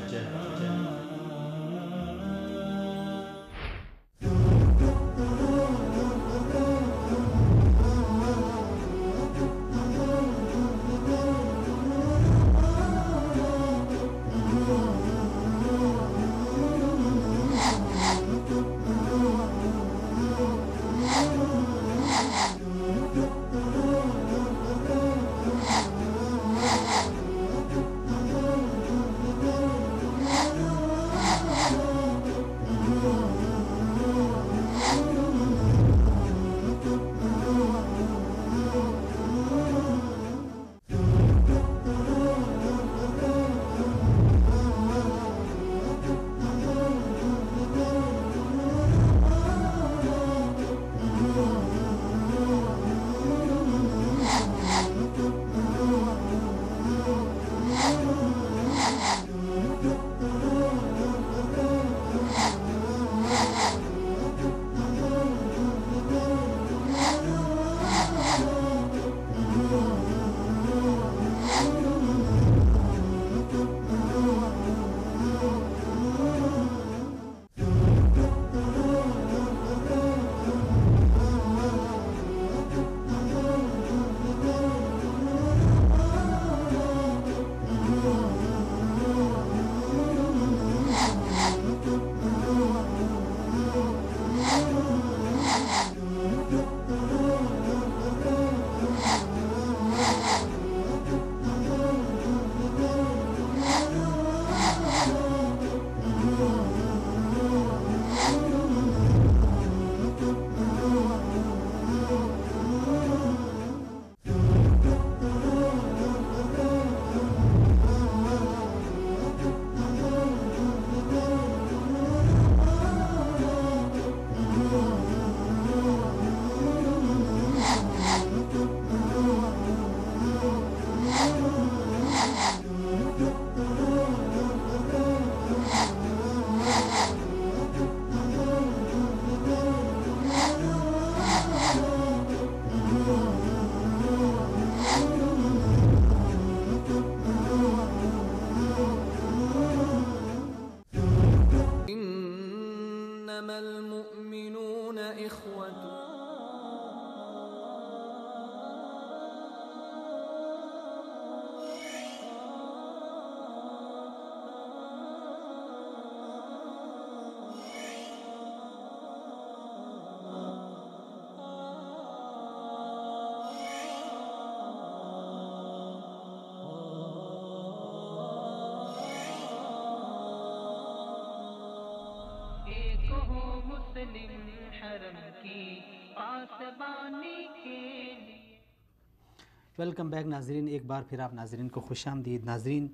ویلکم بیک ناظرین، ایک بار پھر آپ ناظرین کو خوش آمدید۔ ناظرین،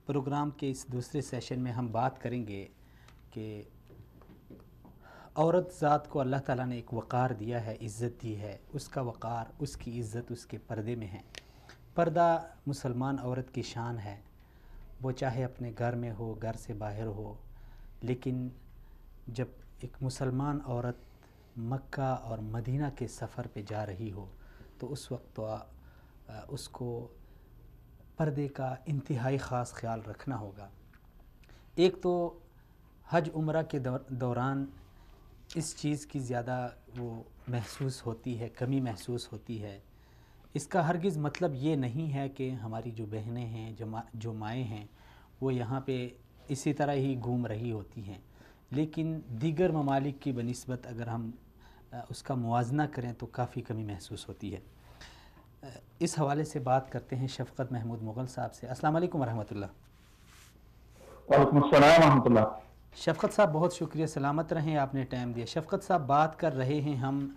پروگرام کے اس دوسرے سیشن میں ہم بات کریں گے کہ عورت ذات کو اللہ تعالیٰ نے ایک وقار دیا ہے، عزت دی ہے، اس کا وقار، اس کی عزت اس کے پردے میں ہے۔ پردہ مسلمان عورت کی شان ہے، وہ چاہے اپنے گھر میں ہو، گھر سے باہر ہو، لیکن جب ایک مسلمان عورت مکہ اور مدینہ کے سفر پہ جا رہی ہو تو اس وقت تو اس کو پردے کا انتہائی خاص خیال رکھنا ہوگا۔ ایک تو حج عمرہ کے دوران اس چیز کی زیادہ وہ محسوس ہوتی ہے، کمی محسوس ہوتی ہے۔ اس کا ہرگز مطلب یہ نہیں ہے کہ ہماری جو بہنیں ہیں، جو مائیں ہیں، وہ یہاں پہ اسی طرح ہی گھوم رہی ہوتی ہیں، لیکن دیگر ممالک کی بنسبت اگر ہم اس کا موازنہ کریں تو کافی کمی محسوس ہوتی ہے۔ اس حوالے سے بات کرتے ہیں شفقت محمود مغل صاحب سے۔ السلام علیکم ورحمۃ اللہ۔ وعلیکم السلام ورحمۃ اللہ۔ شفقت صاحب بہت شکریہ، سلامت رہیں، آپ نے ٹائم دیا۔ شفقت صاحب، بات کر رہے ہیں ہم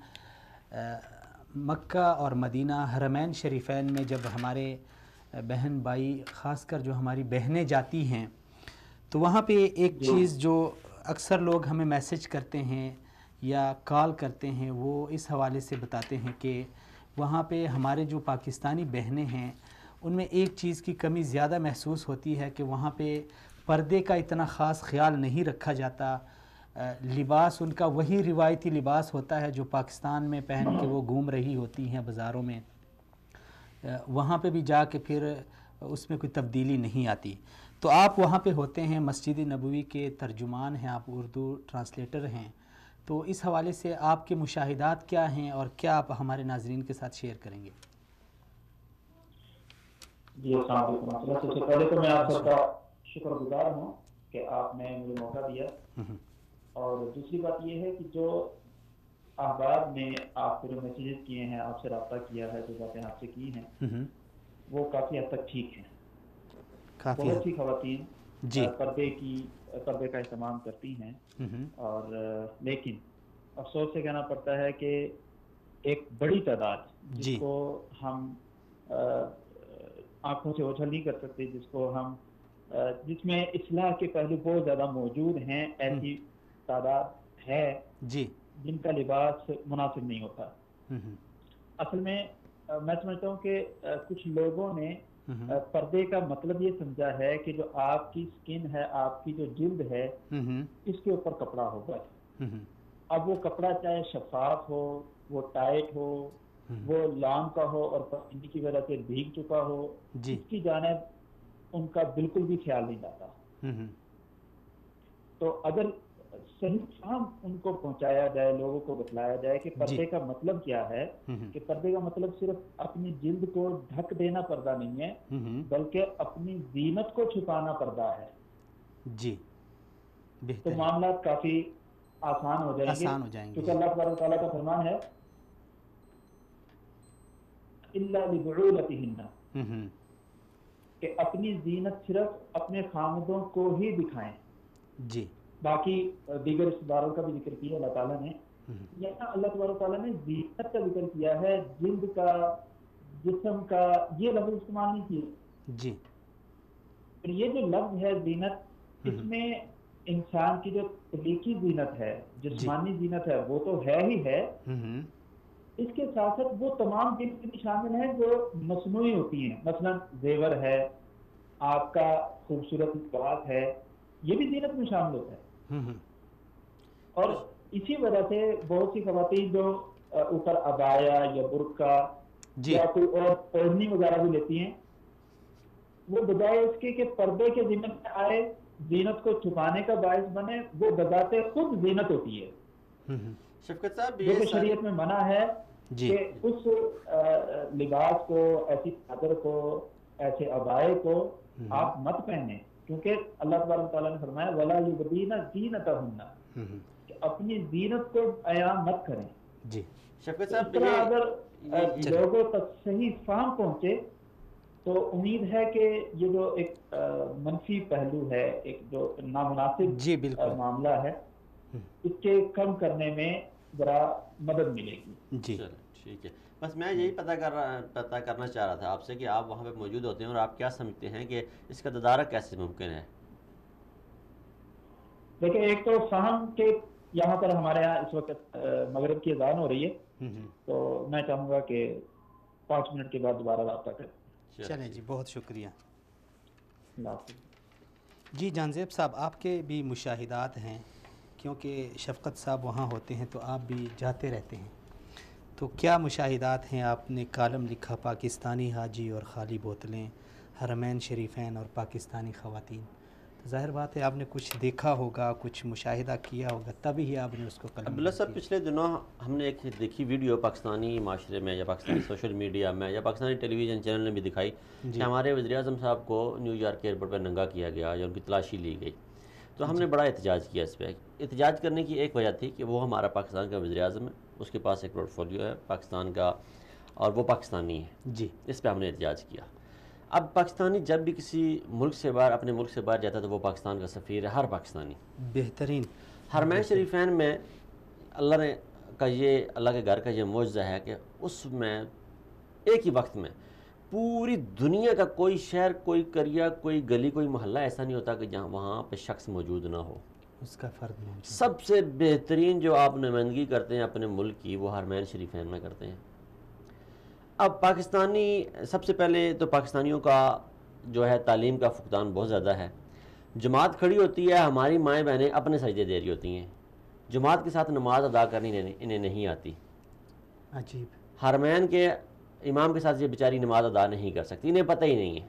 مکہ اور مدینہ حرمین شریفین میں جب ہمارے بہن بھائی، خاص کر جو ہماری بہنیں جاتی ہیں تو وہاں پہ ایک چیز جو اکثر لوگ ہمیں میسج کرتے ہیں یا کال کرتے ہیں وہ اس حوالے سے بتاتے ہیں کہ وہاں پہ ہمارے جو پاکستانی بہنیں ہیں ان میں ایک چیز کی کمی زیادہ محسوس ہوتی ہے کہ وہاں پہ پردے کا اتنا خاص خیال نہیں رکھا جاتا، لباس ان کا وہی روایتی لباس ہوتا ہے جو پاکستان میں پہن کے وہ گھوم رہی ہوتی ہیں بازاروں میں، وہاں پہ بھی جا کے پھر اس میں کوئی تبدیلی نہیں آتی. تو آپ وہاں پہ ہوتے ہیں، مسجد نبوی کے ترجمان ہیں، آپ اردو ٹرانسلیٹر ہیں، تو اس حوالے سے آپ کے مشاہدات کیا ہیں اور کیا آپ ہمارے ناظرین کے ساتھ شیئر کریں گے؟ جی السلام علیکم. سب سے پہلے تو میں آپ سب کا شکر گزار ہوں کہ آپ نے مجھے موقع دیا، اور دوسری بات یہ ہے کہ جو احباب نے آپ کو جو میسیجز کیے ہیں، آپ سے رابطہ کیا ہے، جو باتیں آپ سے کی ہیں، وہ کافی حد تک ٹھیک ہیں. بہت سی خواتین پردے کا اہتمام کرتی ہیں، اور لیکن افسوس سے کہنا پڑتا ہے کہ ایک بڑی تعداد جس کو ہم آنکھوں سے اوجھل نہیں کر سکتے، جس میں اصلاح کے پہلو بہت زیادہ موجود ہیں، ایسی تعداد ہے جن کا لباس مناسب نہیں ہوتا. اصل میں میں سمجھتا ہوں کہ کچھ لوگوں نے پردے کا مطلب یہ سمجھا ہے کہ جو آپ کی سکن ہے، آپ کی جو جلد ہے، اس کے اوپر کپڑا ہوگا. اب وہ کپڑا چاہے شفاف ہو، وہ ٹائٹ ہو، وہ لام کا ہو اور پسینے کی وجہ سے بھیگ چکا ہو، اس کی جانب ان کا بالکل بھی خیال نہیں جاتا. تو اگر صحیح فہم ان کو پہنچایا جائے، لوگوں کو بتلایا جائے کہ پردے کا مطلب کیا ہے، کہ پردے کا مطلب صرف اپنی جلد کو ڈھک دینا پردہ نہیں ہے، بلکہ اپنی زینت کو چھپانا پردہ ہے، تو معاملات کافی آسان ہو جائیں گے. کیونکہ اللہ تبارک و تعالیٰ کا فرمان ہے الا لبعولتہن، کہ اپنی زینت صرف اپنے خامدوں کو ہی دکھائیں. باقی دیگر رشتہ داروں کا بھی ذکر کیا اللہ تعالیٰ نے. یہاں اللہ تبارک تعالیٰ نے زینت کا ذکر کیا ہے، جلد کا، جسم کا یہ لفظ استعمال نہیں کیا. یہ جو لفظ ہے زینت، اس میں انسان کی جو تخلیقی زینت ہے، جسمانی زینت ہے، وہ تو ہے ہی ہے. اس کے ساتھ ساتھ وہ تمام زینت بھی شامل ہیں جو مصنوعی ہوتی ہیں. مثلا زیور ہے، آپ کا خوبصورت لباس ہے، یہ بھی زینت میں شامل ہوتا ہے. اور اسی وجہ سے بہت سی خواتین جو اوپر عبایا یا برقع یا کوئی اور اوڑھنی وغیرہ بھی لیتی ہیں، وہ بجائے اس کے کہ پردے کے زینت میں آئے، زینت کو چھپانے کا باعث بنے، وہ بذات خود زینت ہوتی ہے. شفقت صاحب، جو کہ شریعت میں منع ہے کہ اس لباس کو، ایسی چادر کو، ایسے عبائے کو آپ مت پہنیں، کیونکہ اللہ تبارک تعالیٰ نے فرمایا وَلَا يُبْدِينَ زِينَتَهُنَّ، کہ اپنی زینت کو عیاں مت کریں. شفقت صاحب، اگر لوگوں تک صحیح فہم پہنچے تو امید ہے کہ یہ جو ایک منفی پہلو ہے، ایک جو نامناسب معاملہ ہے، اس کے کم کرنے میں ذرا مدد ملے گی. ٹھیک ہے. بس میں یہی پتہ کرنا چاہ رہا تھا آپ سے کہ آپ وہاں پہ موجود ہوتے ہیں اور آپ کیا سمجھتے ہیں کہ اس کا تدارک کیسے ممکن ہے؟ دیکھیں، ایک تو فہم کہ یہاں پر ہمارے یہاں اس وقت مغرب کی اذان ہو رہی ہے، تو میں چاہوں گا کہ 5 منٹ کے بعد دوبارہ رابطہ کریں. چلیں جی، بہت شکریہ. جی جانزیب صاحب، آپ کے بھی مشاہدات ہیں، کیونکہ شفقت صاحب وہاں ہوتے ہیں تو آپ بھی جاتے رہتے ہیں، تو کیا مشاہدات ہیں؟ آپ نے کالم لکھا پاکستانی حاجی اور خالی بوتلیں، حرمین شریفین اور پاکستانی خواتین. تو ظاہر بات ہے آپ نے کچھ دیکھا ہوگا، کچھ مشاہدہ کیا ہوگا، تبھی ہی آپ نے اس کو قلم. عبداللہ صاحب، پچھلے دنوں ہم نے ایک دیکھی ویڈیو پاکستانی معاشرے میں یا پاکستانی سوشل میڈیا میں یا پاکستانی ٹیلی ویژن چینل نے بھی دکھائی کہ ہمارے وزیر اعظم صاحب کو نیو یارک ایئرپورٹ پہ ننگا کیا گیا یا ان کی تلاشی لی گئی. تو ہم نے بڑا احتجاج کیا اس پہ. احتجاج کرنے کی ایک وجہ تھی کہ وہ ہمارا پاکستان کا وزیر اعظم ہے، اس کے پاس ایک پورٹ فولیو ہے پاکستان کا اور وہ پاکستانی ہے. اس پہ ہم نے احتجاج کیا. اب پاکستانی جب بھی کسی ملک سے باہر، اپنے ملک سے باہر جاتا ہے تو وہ پاکستان کا سفیر ہے. ہر پاکستانی بہترین. حرمین شریفین میں اللہ نے کا یہ، اللہ کے گھر کا یہ معجزہ ہے کہ اس میں ایک ہی وقت میں پوری دنیا کا کوئی شہر، کوئی قریہ، کوئی گلی، کوئی محلہ ایسا نہیں ہوتا کہ جہاں وہاں پہ شخص موجود نہ ہو. اس کا فرد موجود. سب سے بہترین جو آپ نمائندگی کرتے ہیں اپنے ملک کی، وہ حرمین شریفین میں کرتے ہیں. اب پاکستانی، سب سے پہلے تو پاکستانیوں کا جو ہے تعلیم کا فقدان بہت زیادہ ہے. جماعت کھڑی ہوتی ہے، ہماری مائیں بہنیں اپنے سجدے دے رہی ہوتی ہیں جماعت کے ساتھ نماز ادا کرنی انہیں نہیں آتی. عجیب. حرمین کے امام کے ساتھ یہ بیچاری نماز ادا نہیں کر سکتی, انہیں پتہ ہی نہیں ہے.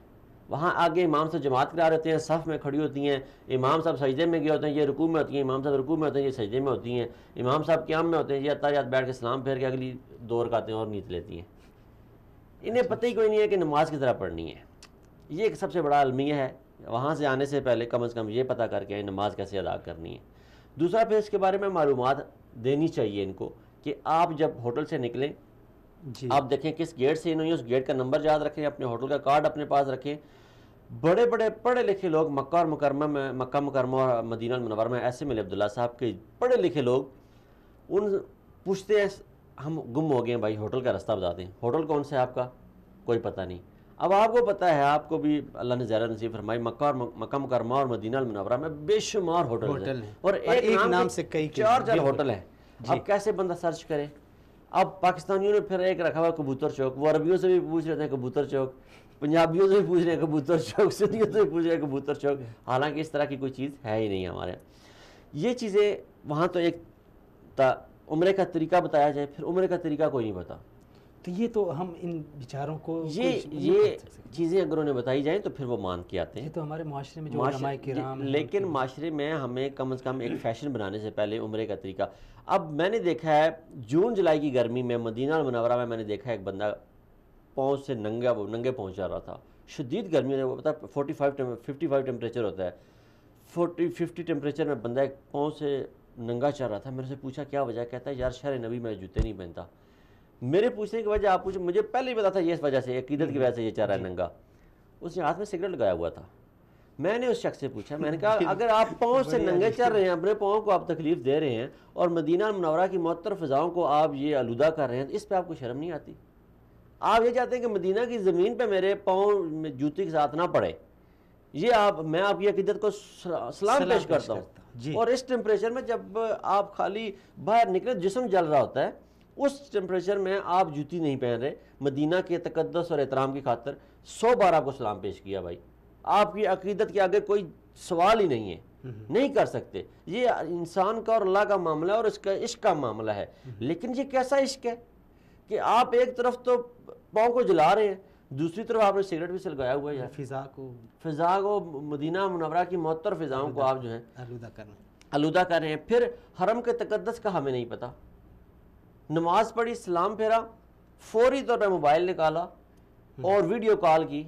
وہاں آگے امام سے جماعت کرا رہے ہوتے ہیں, صف میں کھڑی ہوتی ہیں, امام صاحب سجدے میں گئے ہوتے ہیں, یہ رکوع میں ہوتی ہیں, امام صاحب رکوع میں ہوتے ہیں, یہ سجدے میں ہوتی ہیں, امام صاحب قیام میں ہوتے ہیں, یہ اتحیات بیٹھ کے سلام پھیر کے اگلی 2 رکعتیں اور نیت لیتی ہیں. انہیں پتہ ہی کوئی نہیں ہے کہ نماز کس طرح پڑھنی ہے. یہ ایک سب سے بڑا المیہ ہے. وہاں سے آنے سے پہلے کم از کم یہ پتہ کر کے آئیں نماز کیسے ادا کرنی ہے. دوسرا پھر اس کے بارے میں معلومات دینی چاہیے ان کو کہ آپ جب ہوٹل سے نکلیں آپ دیکھیں کس گیٹ سے انہوں نے اس گیٹ کا نمبر یاد رکھیں, اپنے ہوٹل کا کارڈ اپنے پاس رکھیں. بڑے بڑے پڑھے لکھے لوگ مکہ مکرمہ اور مدینہ المنورہ میں ایسے ملے عبداللہ صاحب کے پڑھے لکھے لوگ, ان پوچھتے ہیں ہم گم ہو گئے ہیں بھائی, ہوٹل کا راستہ بتا دیں. ہوٹل کون سا ہے آپ کا؟ کوئی پتہ نہیں. اب آپ کو پتہ ہے, آپ کو بھی اللہ نے زیارت نصیب فرمائی, مکہ مکرمہ اور مدینہ المنورہ میں بے شمار ہوٹل ہیں اور ایک نام سے کئی 4 ہوٹل ہیں. اب کیسے بندہ سرچ کرے؟ اب پاکستانیوں نے پھر ایک رکھا ہوا کبوتر چوک, وہ عربیوں سے بھی پوچھ رہے تھے کبوتر چوک, پنجابیوں سے بھی پوچھ رہے ہیں کبوتر چوک, سندھیوں سے بھی پوچھ رہے ہیں کبوتر چوک. حالانکہ اس طرح کی کوئی چیز ہے ہی نہیں ہمارے. یہ چیزیں وہاں تو ایک عمرے کا طریقہ بتایا جائے, پھر عمرے کا طریقہ کوئی نہیں پتا. تو یہ تو ہم ان بیچاروں کو یہ چیزیں اگر انہیں بتائی جائیں تو پھر وہ مان کے آتے ہیں. یہ تو ہمارے معاشرے میں جو علماء کرام, لیکن معاشرے میں ہمیں کم از کم ایک فیشن بنانے سے پہلے عمرے کا طریقہ. اب میں نے دیکھا ہے جون جولائی کی گرمی میں مدینہ المنورہ میں نے دیکھا ہے ایک بندہ پاؤں سے ننگے پہنچ جا رہا تھا. شدید گرمی ہے, وہ پتا 55 ٹیمپریچر ہوتا ہے, 50 ٹیمپریچر میں بندہ ایک پاؤں سے ننگا چل رہا تھا. میرے سے پوچھا کیا وجہ؟ کہتا ہے یار شہر نبی میں جوتے نہیں پہنتا. میرے پوچھنے کی وجہ آپ پوچھیں, مجھے پہلے ہی پتا تھا یہ اس وجہ سے عقیدت کی وجہ سے یہ چل رہا ہے ننگا. اس نے ہاتھ میں سگریٹ لگایا ہوا تھا. میں نے اس شخص سے پوچھا, میں نے کہا اگر آپ پاؤں سے ننگے چل رہے ہیں, اپنے پاؤں کو آپ تکلیف دے رہے ہیں اور مدینہ المنورہ کی معطر فضاؤں کو آپ یہ آلودہ کر رہے ہیں, اس پہ آپ کو شرم نہیں آتی؟ آپ یہ چاہتے ہیں کہ مدینہ کی زمین پہ میرے پاؤں میں جوتی کے ساتھ نہ پڑے. یہ میں آپ کی عقیدت کو سلام پیش کرتا ہوں. اور اس ٹیمپریچر میں جب آپ خالی باہر نکلے, جسم جل رہا ہوتا ہے, اس ٹیمپریچر میں آپ جوتی نہیں پہن رہے, مدینہ کے تقدس اور احترام کی خاطر 100 بار آپ کو سلام پیش کیا. بھائی آپ کی عقیدت کے آگے کوئی سوال ہی نہیں ہے, نہیں کر سکتے. یہ انسان کا اور اللہ کا معاملہ ہے اور اس کا عشق کا معاملہ ہے. لیکن یہ کیسا عشق ہے کہ آپ ایک طرف تو پاؤں کو جلا رہے ہیں, دوسری طرف آپ نے سگریٹ بھی سلگایا ہوا ہے, فضا کو مدینہ منورہ کی معطر فضاؤں کو آپ جو ہیں آلودہ کر رہے ہیں. پھر حرم کے تقدس کا ہمیں نہیں پتا. نماز پڑھی, سلام پھیرا, فوری طور پہ موبائل نکالا اور ویڈیو کال کی.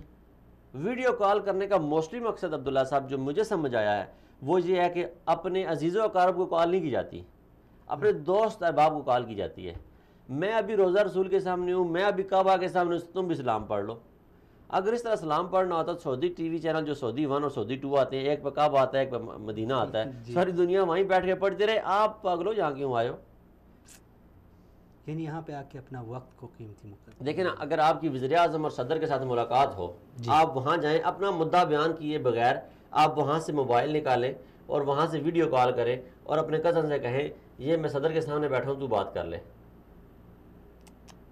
ویڈیو کال کرنے کا موسٹلی مقصد عبداللہ صاحب جو مجھے سمجھ آیا ہے وہ یہ ہے کہ اپنے عزیز و اقارب کو کال نہیں کی جاتی, اپنے دوست احباب کو کال کی جاتی ہے. میں ابھی روزہ رسول کے سامنے ہوں, میں ابھی کعبہ کے سامنے ہوں, تم بھی سلام پڑھ لو. اگر اس طرح سلام پڑھنا ہوتا تو سعودی ٹی وی چینل جو سعودی 1 اور سعودی 2 آتے ہیں, ایک پہ کعبہ آتا ہے, ایک پہ مدینہ آتا ہے, ساری دنیا وہیں بیٹھ کے پڑھتے رہے. آپ پاگلو یہاں کیوں آئے ہو؟ یعنی یہاں پہ آ کے اپنا وقت کو قیمتی مقدر. دیکھیں نا, اگر آپ کی وزیر اعظم اور صدر کے ساتھ ملاقات ہو, آپ وہاں جائیں, اپنا مدعا بیان کیے بغیر آپ وہاں سے موبائل نکالیں اور وہاں سے ویڈیو کال کریں اور اپنے کزن سے کہیں یہ میں صدر کے سامنے بیٹھا ہوں, تو بات کر لے.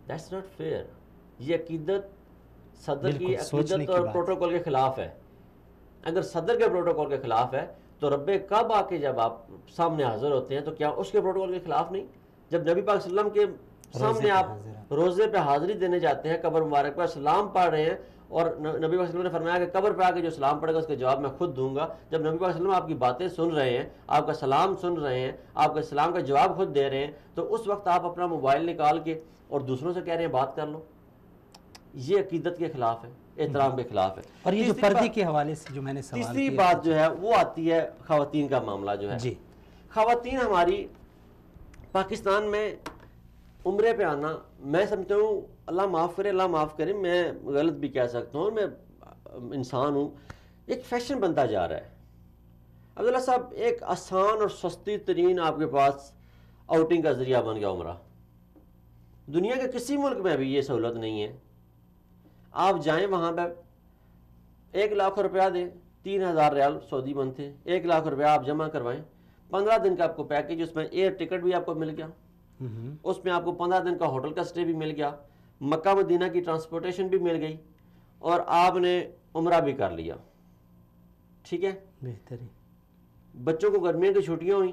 That's not fair. یہ عقیدت صدر کی عقیدت اور پروٹوکول کے خلاف ہے. اگر صدر کے پروٹوکول کے خلاف ہے تو رب کعبہ کے جب آپ سامنے حاضر ہوتے ہیں تو کیا اس کے پروٹوکول کے خلاف نہیں؟ جب نبی پاک صلی اللہ علیہ وسلم کے سامنے آپ روزے پہ حاضری دینے جاتے ہیں, قبر مبارک پر سلام پڑھ رہے ہیں, اور نبی پاک صلی اللہ علیہ وسلم نے فرمایا کہ قبر پہ آ کے جو سلام پڑھے گا اس کا جواب میں خود دوں گا. جب نبی پاک صلی اللہ علیہ وسلم آپ کی باتیں سن رہے ہیں, آپ کا سلام سن رہے ہیں, آپ کے سلام کا جواب خود دے رہے ہیں, تو اس وقت آپ اپنا موبائل نکال کے اور دوسروں سے کہہ رہے ہیں بات کر لو. یہ عقیدت کے خلاف ہے, احترام کے خلاف ہے. اور یہ جو پردے کے حوالے سے جو میں نے سوال تیسری بات جو ہے وہ آتی ہے خواتین کا معاملہ جو ہے. خواتین ہماری پاکستان میں عمرے پہ آنا, میں سمجھتا ہوں اللہ معاف کرے, اللہ معاف کرے, میں غلط بھی کہہ سکتا ہوں, میں انسان ہوں, ایک فیشن بنتا جا رہا ہے. عبداللہ صاحب ایک آسان اور سستی ترین آپ کے پاس آؤٹنگ کا ذریعہ بن گیا عمرہ. دنیا کے کسی ملک میں بھی یہ سہولت نہیں ہے. آپ جائیں وہاں پہ 1 لاکھ روپیہ دیں, 3000 ریال سعودی بنتے ہیں, 1 لاکھ روپیہ آپ جمع کروائیں, 15 دن کا آپ کو پیکیج, اس میں ایئر ٹکٹ بھی آپ کو مل گیا, اس میں آپ کو 15 دن کا ہوٹل کا سٹے بھی مل گیا, مکہ مدینہ کی ٹرانسپورٹیشن بھی مل گئی, اور آپ نے عمرہ بھی کر لیا. ٹھیک ہے, بہترین. بچوں کو گرمیوں کی چھٹیاں ہوئیں,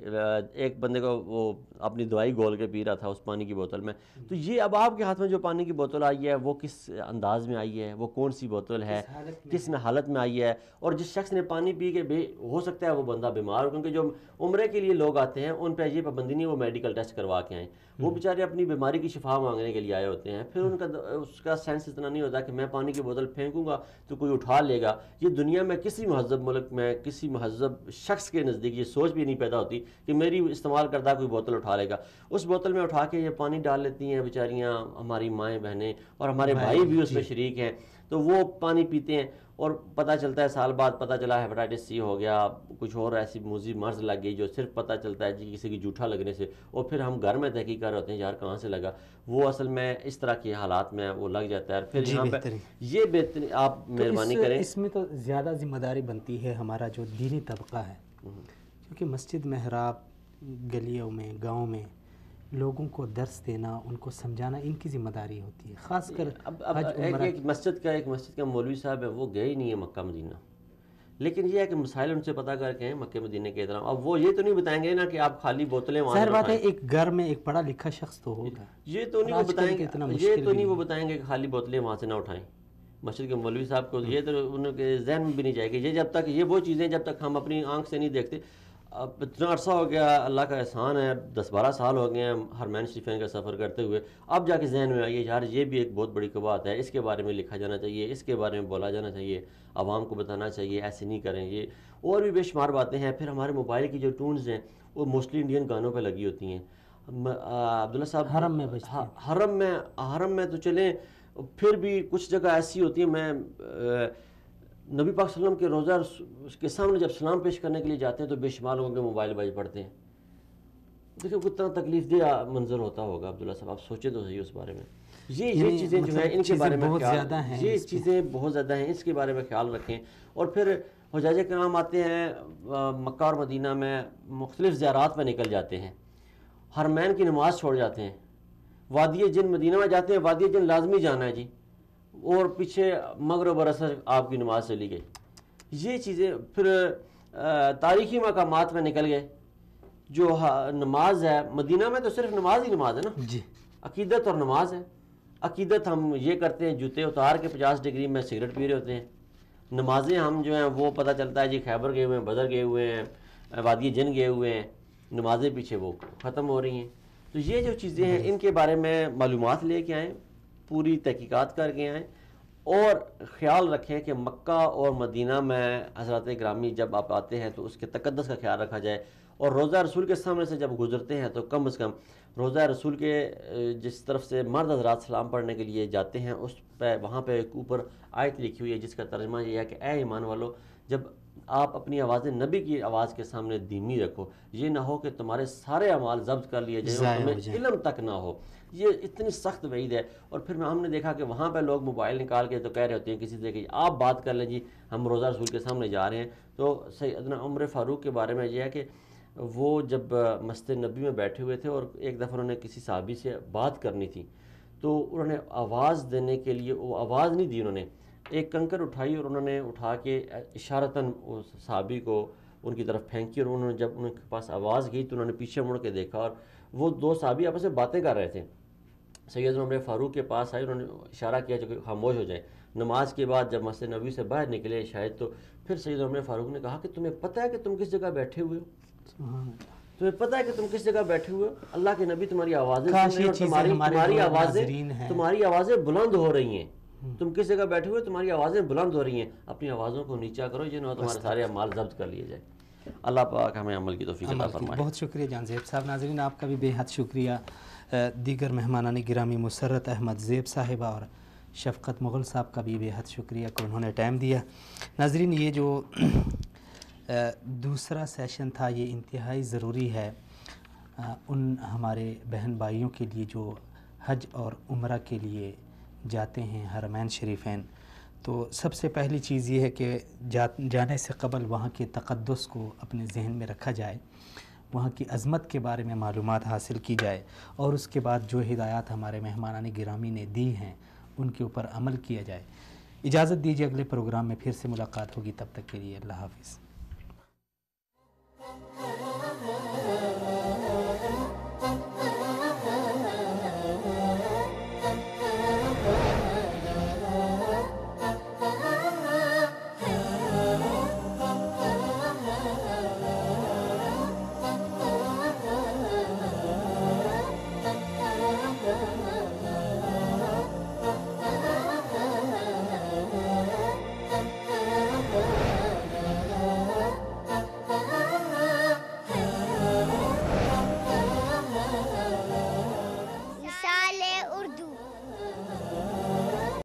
ایک بندے کو وہ اپنی دوائی گول کے پی رہا تھا اس پانی کی بوتل میں. تو یہ اب آپ کے ہاتھ میں جو پانی کی بوتل آئی ہے وہ کس انداز میں آئی ہے, وہ کون سی بوتل ہے, کس میں حالت میں آئی ہے, اور جس شخص نے پانی پی کے ہو سکتا ہے وہ بندہ بیمار ہو, کیونکہ جو عمرے کے لیے لوگ آتے ہیں ان پہ یہ پابندی نہیں وہ میڈیکل ٹیسٹ کروا کے آئیں, وہ بیچارے اپنی بیماری کی شفا مانگنے کے لیے آئے ہوتے ہیں, پھر ان کا اس کا سینس اتنا نہیں ہوتا کہ میں پانی کی بوتل پھینکوں گا تو کوئی اٹھا لے گا. یہ دنیا میں کسی مہذب ملک میں کسی مہذب شخص کے نزدیک یہ سوچ بھی نہیں پیدا ہوتی کہ میری استعمال کردہ کوئی بوتل اٹھا لے گا. اس بوتل میں اٹھا کے یہ پانی ڈال لیتی ہیں بیچاریاں ہماری مائیں بہنیں, اور ہمارے بھائی بھی اس میں شریک ہیں, تو وہ پانی پیتے ہیں اور پتہ چلتا ہے سال بعد پتہ چلا ہیپاٹائٹس سی ہو گیا, کچھ اور ایسی موذی مرض لگ گئی جو صرف پتہ چلتا ہے جی کسی کی جھوٹا لگنے سے, اور پھر ہم گھر میں تحقیق کر رہے ہوتے ہیں یار کہاں سے لگا, وہ اصل میں اس طرح کے حالات میں وہ لگ جاتا ہے. پھر یہاں پہ یہ بہترین آپ مہربانی کریں, اس میں تو زیادہ ذمہ داری بنتی ہے ہمارا جو دینی طبقہ ہے, کیونکہ مسجد محراب گلیوں میں گاؤں میں لوگوں کو درس دینا, ان کو سمجھانا ان کی ذمہ داری ہوتی ہے, خاص کر ایک مسجد کا مولوی صاحب ہے وہ گئے ہی نہیں ہے مکہ مدینہ, لیکن یہ ہے کہ مسائل ان سے پتہ کر کے ہیں مکہ مدینہ کے احترام. اب وہ یہ تو نہیں بتائیں گے نا کہ آپ خالی بوتلیں وہاں ظاہر بات ہے ایک گھر میں ایک پڑھا لکھا شخص تو ہوگا, یہ تو نہیں وہ بتائیں گے کہ خالی بوتلیں وہاں سے نہ اٹھائیں. مسجد کے مولوی صاحب کو یہ تو ان کے ذہن میں بھی نہیں جائے گی, یہ جب تک یہ وہ چیزیں جب تک ہم اپنی آنکھ سے نہیں دیکھتے. اب اتنا عرصہ ہو گیا, اللہ کا احسان ہے 10-12 سال ہو گئے ہیں حرمین شریفین کا سفر کرتے ہوئے, اب جا کے ذہن میں آئیے یار یہ بھی ایک بہت بڑی بات ہے, اس کے بارے میں لکھا جانا چاہیے, اس کے بارے میں بولا جانا چاہیے, عوام کو بتانا چاہیے ایسے نہیں کریں. یہ اور بھی بے شمار باتیں ہیں. پھر ہمارے موبائل کی جو ٹونز ہیں وہ موسٹلی انڈین گانوں پہ لگی ہوتی ہیں. عبداللہ صاحب حرم میں تو چلیں, پھر بھی کچھ جگہ ایسی ہوتی ہیں, میں نبی پاک صلی اللہ علیہ وسلم کے روضہ کے سامنے جب سلام پیش کرنے کے لیے جاتے ہیں تو بے شمار لوگوں کے موبائل بج پڑتے ہیں. دیکھیں کتنا تکلیف دہ منظر ہوتا ہوگا عبداللہ صاحب, آپ سوچیں تو صحیح اس بارے میں. یہ چیزیں جو ہیں ان کے بارے میں یہ چیزیں بہت زیادہ ہیں, اس کے بارے میں خیال رکھیں. اور پھر حجاج کرام آتے ہیں مکہ اور مدینہ میں, مختلف زیارات پہ نکل جاتے ہیں, حرمین کی نماز چھوڑ جاتے ہیں, وادی جن مدینہ میں جاتے ہیں, وادی جن لازمی جانا ہے جی, اور پیچھے مغرب اور عصر آپ کی نماز چلی گئی. یہ چیزیں پھر تاریخی مقامات میں نکل گئے. جو نماز ہے مدینہ میں تو صرف نماز ہی نماز ہے نا جی, عقیدت اور نماز ہے. عقیدت ہم یہ کرتے ہیں جوتے اتار کے 50 ڈگری میں سگریٹ پی رہے ہوتے ہیں, نمازیں ہم جو ہیں وہ پتہ چلتا ہے جی خیبر گئے ہوئے ہیں, بدر گئے ہوئے ہیں, وادی جن گئے ہوئے ہیں, نمازیں پیچھے وہ ختم ہو رہی ہیں. تو یہ جو چیزیں ہیں ان کے بارے میں معلومات لے کے آئیں, پوری تحقیقات کر کے آئیں, اور خیال رکھیں کہ مکہ اور مدینہ میں حضرات گرامی جب آپ آتے ہیں تو اس کے تقدس کا خیال رکھا جائے. اور روضہ رسول کے سامنے سے جب گزرتے ہیں تو کم از کم روضہ رسول کے جس طرف سے مرد حضرات سلام پڑھنے کے لیے جاتے ہیں اس پہ وہاں پہ ایک اوپر آیت لکھی ہوئی ہے جس کا ترجمہ یہ ہے کہ اے ایمان والو, جب آپ اپنی آوازیں نبی کی آواز کے سامنے دھیمی رکھو, یہ نہ ہو کہ تمہارے سارے اعمال ضبط کر لیے جائیں اور تمہیں علم تک نہ ہو. یہ اتنی سخت وعید ہے. اور پھر ہم نے دیکھا کہ وہاں پہ لوگ موبائل نکال کے تو کہہ رہے ہوتے ہیں کسی سے کہ آپ بات کر لیں جی ہم روضہ رسول کے سامنے جا رہے ہیں. تو سیدنا عمر فاروق کے بارے میں یہ ہے کہ وہ جب مسجد نبی میں بیٹھے ہوئے تھے اور ایک دفعہ انہوں نے کسی صحابی سے بات کرنی تھی, تو انہوں نے آواز دینے کے لیے وہ آواز نہیں دی, انہوں نے ایک کنکر اٹھائی اور انہوں نے اٹھا کے اشارتاً اس صحابی کو ان کی طرف پھینکی, اور انہوں نے جب ان کے پاس آواز گئی تو انہوں نے پیچھے مڑ کے دیکھا اور وہ دو صحابی آپس میں باتیں کر رہے تھے. سیدنا عمر فاروق کے پاس آئے, انہوں نے اشارہ کیا کہ خاموش ہو جائیں. نماز کے بعد جب مسجد نبوی سے باہر نکلے شاید, تو پھر سیدنا عمر فاروق نے کہا کہ تمہیں پتہ ہے کہ تم کس جگہ بیٹھے ہوئے ہو, تمہیں پتہ ہے کہ تم کس جگہ بیٹھے ہوئے ہو, اللہ کے نبی تمہاری آوازیں سن رہے ہیں, تمہاری آوازیں بلند ہو رہی ہیں, تم کس جگہ بیٹھے ہوئے, تمہاری آوازیں بلند ہو رہی ہیں, اپنی آوازوں کو نیچا کرو یہ نہ تمہارے سارے اعمال ضبط کر لیے جائے. اللہ پاک ہمیں عمل کی توفیق عطا فرمائے. بہت شکریہ جان زیب صاحب. ناظرین آپ کا بھی بے حد شکریہ. دیگر مہمانان گرامی مسرت احمد زیب صاحبہ اور شفقت مغل صاحب کا بھی بے حد شکریہ کہ انہوں نے ٹائم دیا. ناظرین یہ جو دوسرا سیشن تھا یہ انتہائی ضروری ہے ان ہمارے بہن بھائیوں کے لیے جو حج اور عمرہ کے لیے جاتے ہیں حرمین شریفین. تو سب سے پہلی چیز یہ ہے کہ جانے سے قبل وہاں کے تقدس کو اپنے ذہن میں رکھا جائے, وہاں کی عظمت کے بارے میں معلومات حاصل کی جائے, اور اس کے بعد جو ہدایات ہمارے مہمانان گرامی نے دی ہیں ان کے اوپر عمل کیا جائے. اجازت دیجیے, اگلے پروگرام میں پھر سے ملاقات ہوگی, تب تک کے لیے اللہ حافظ.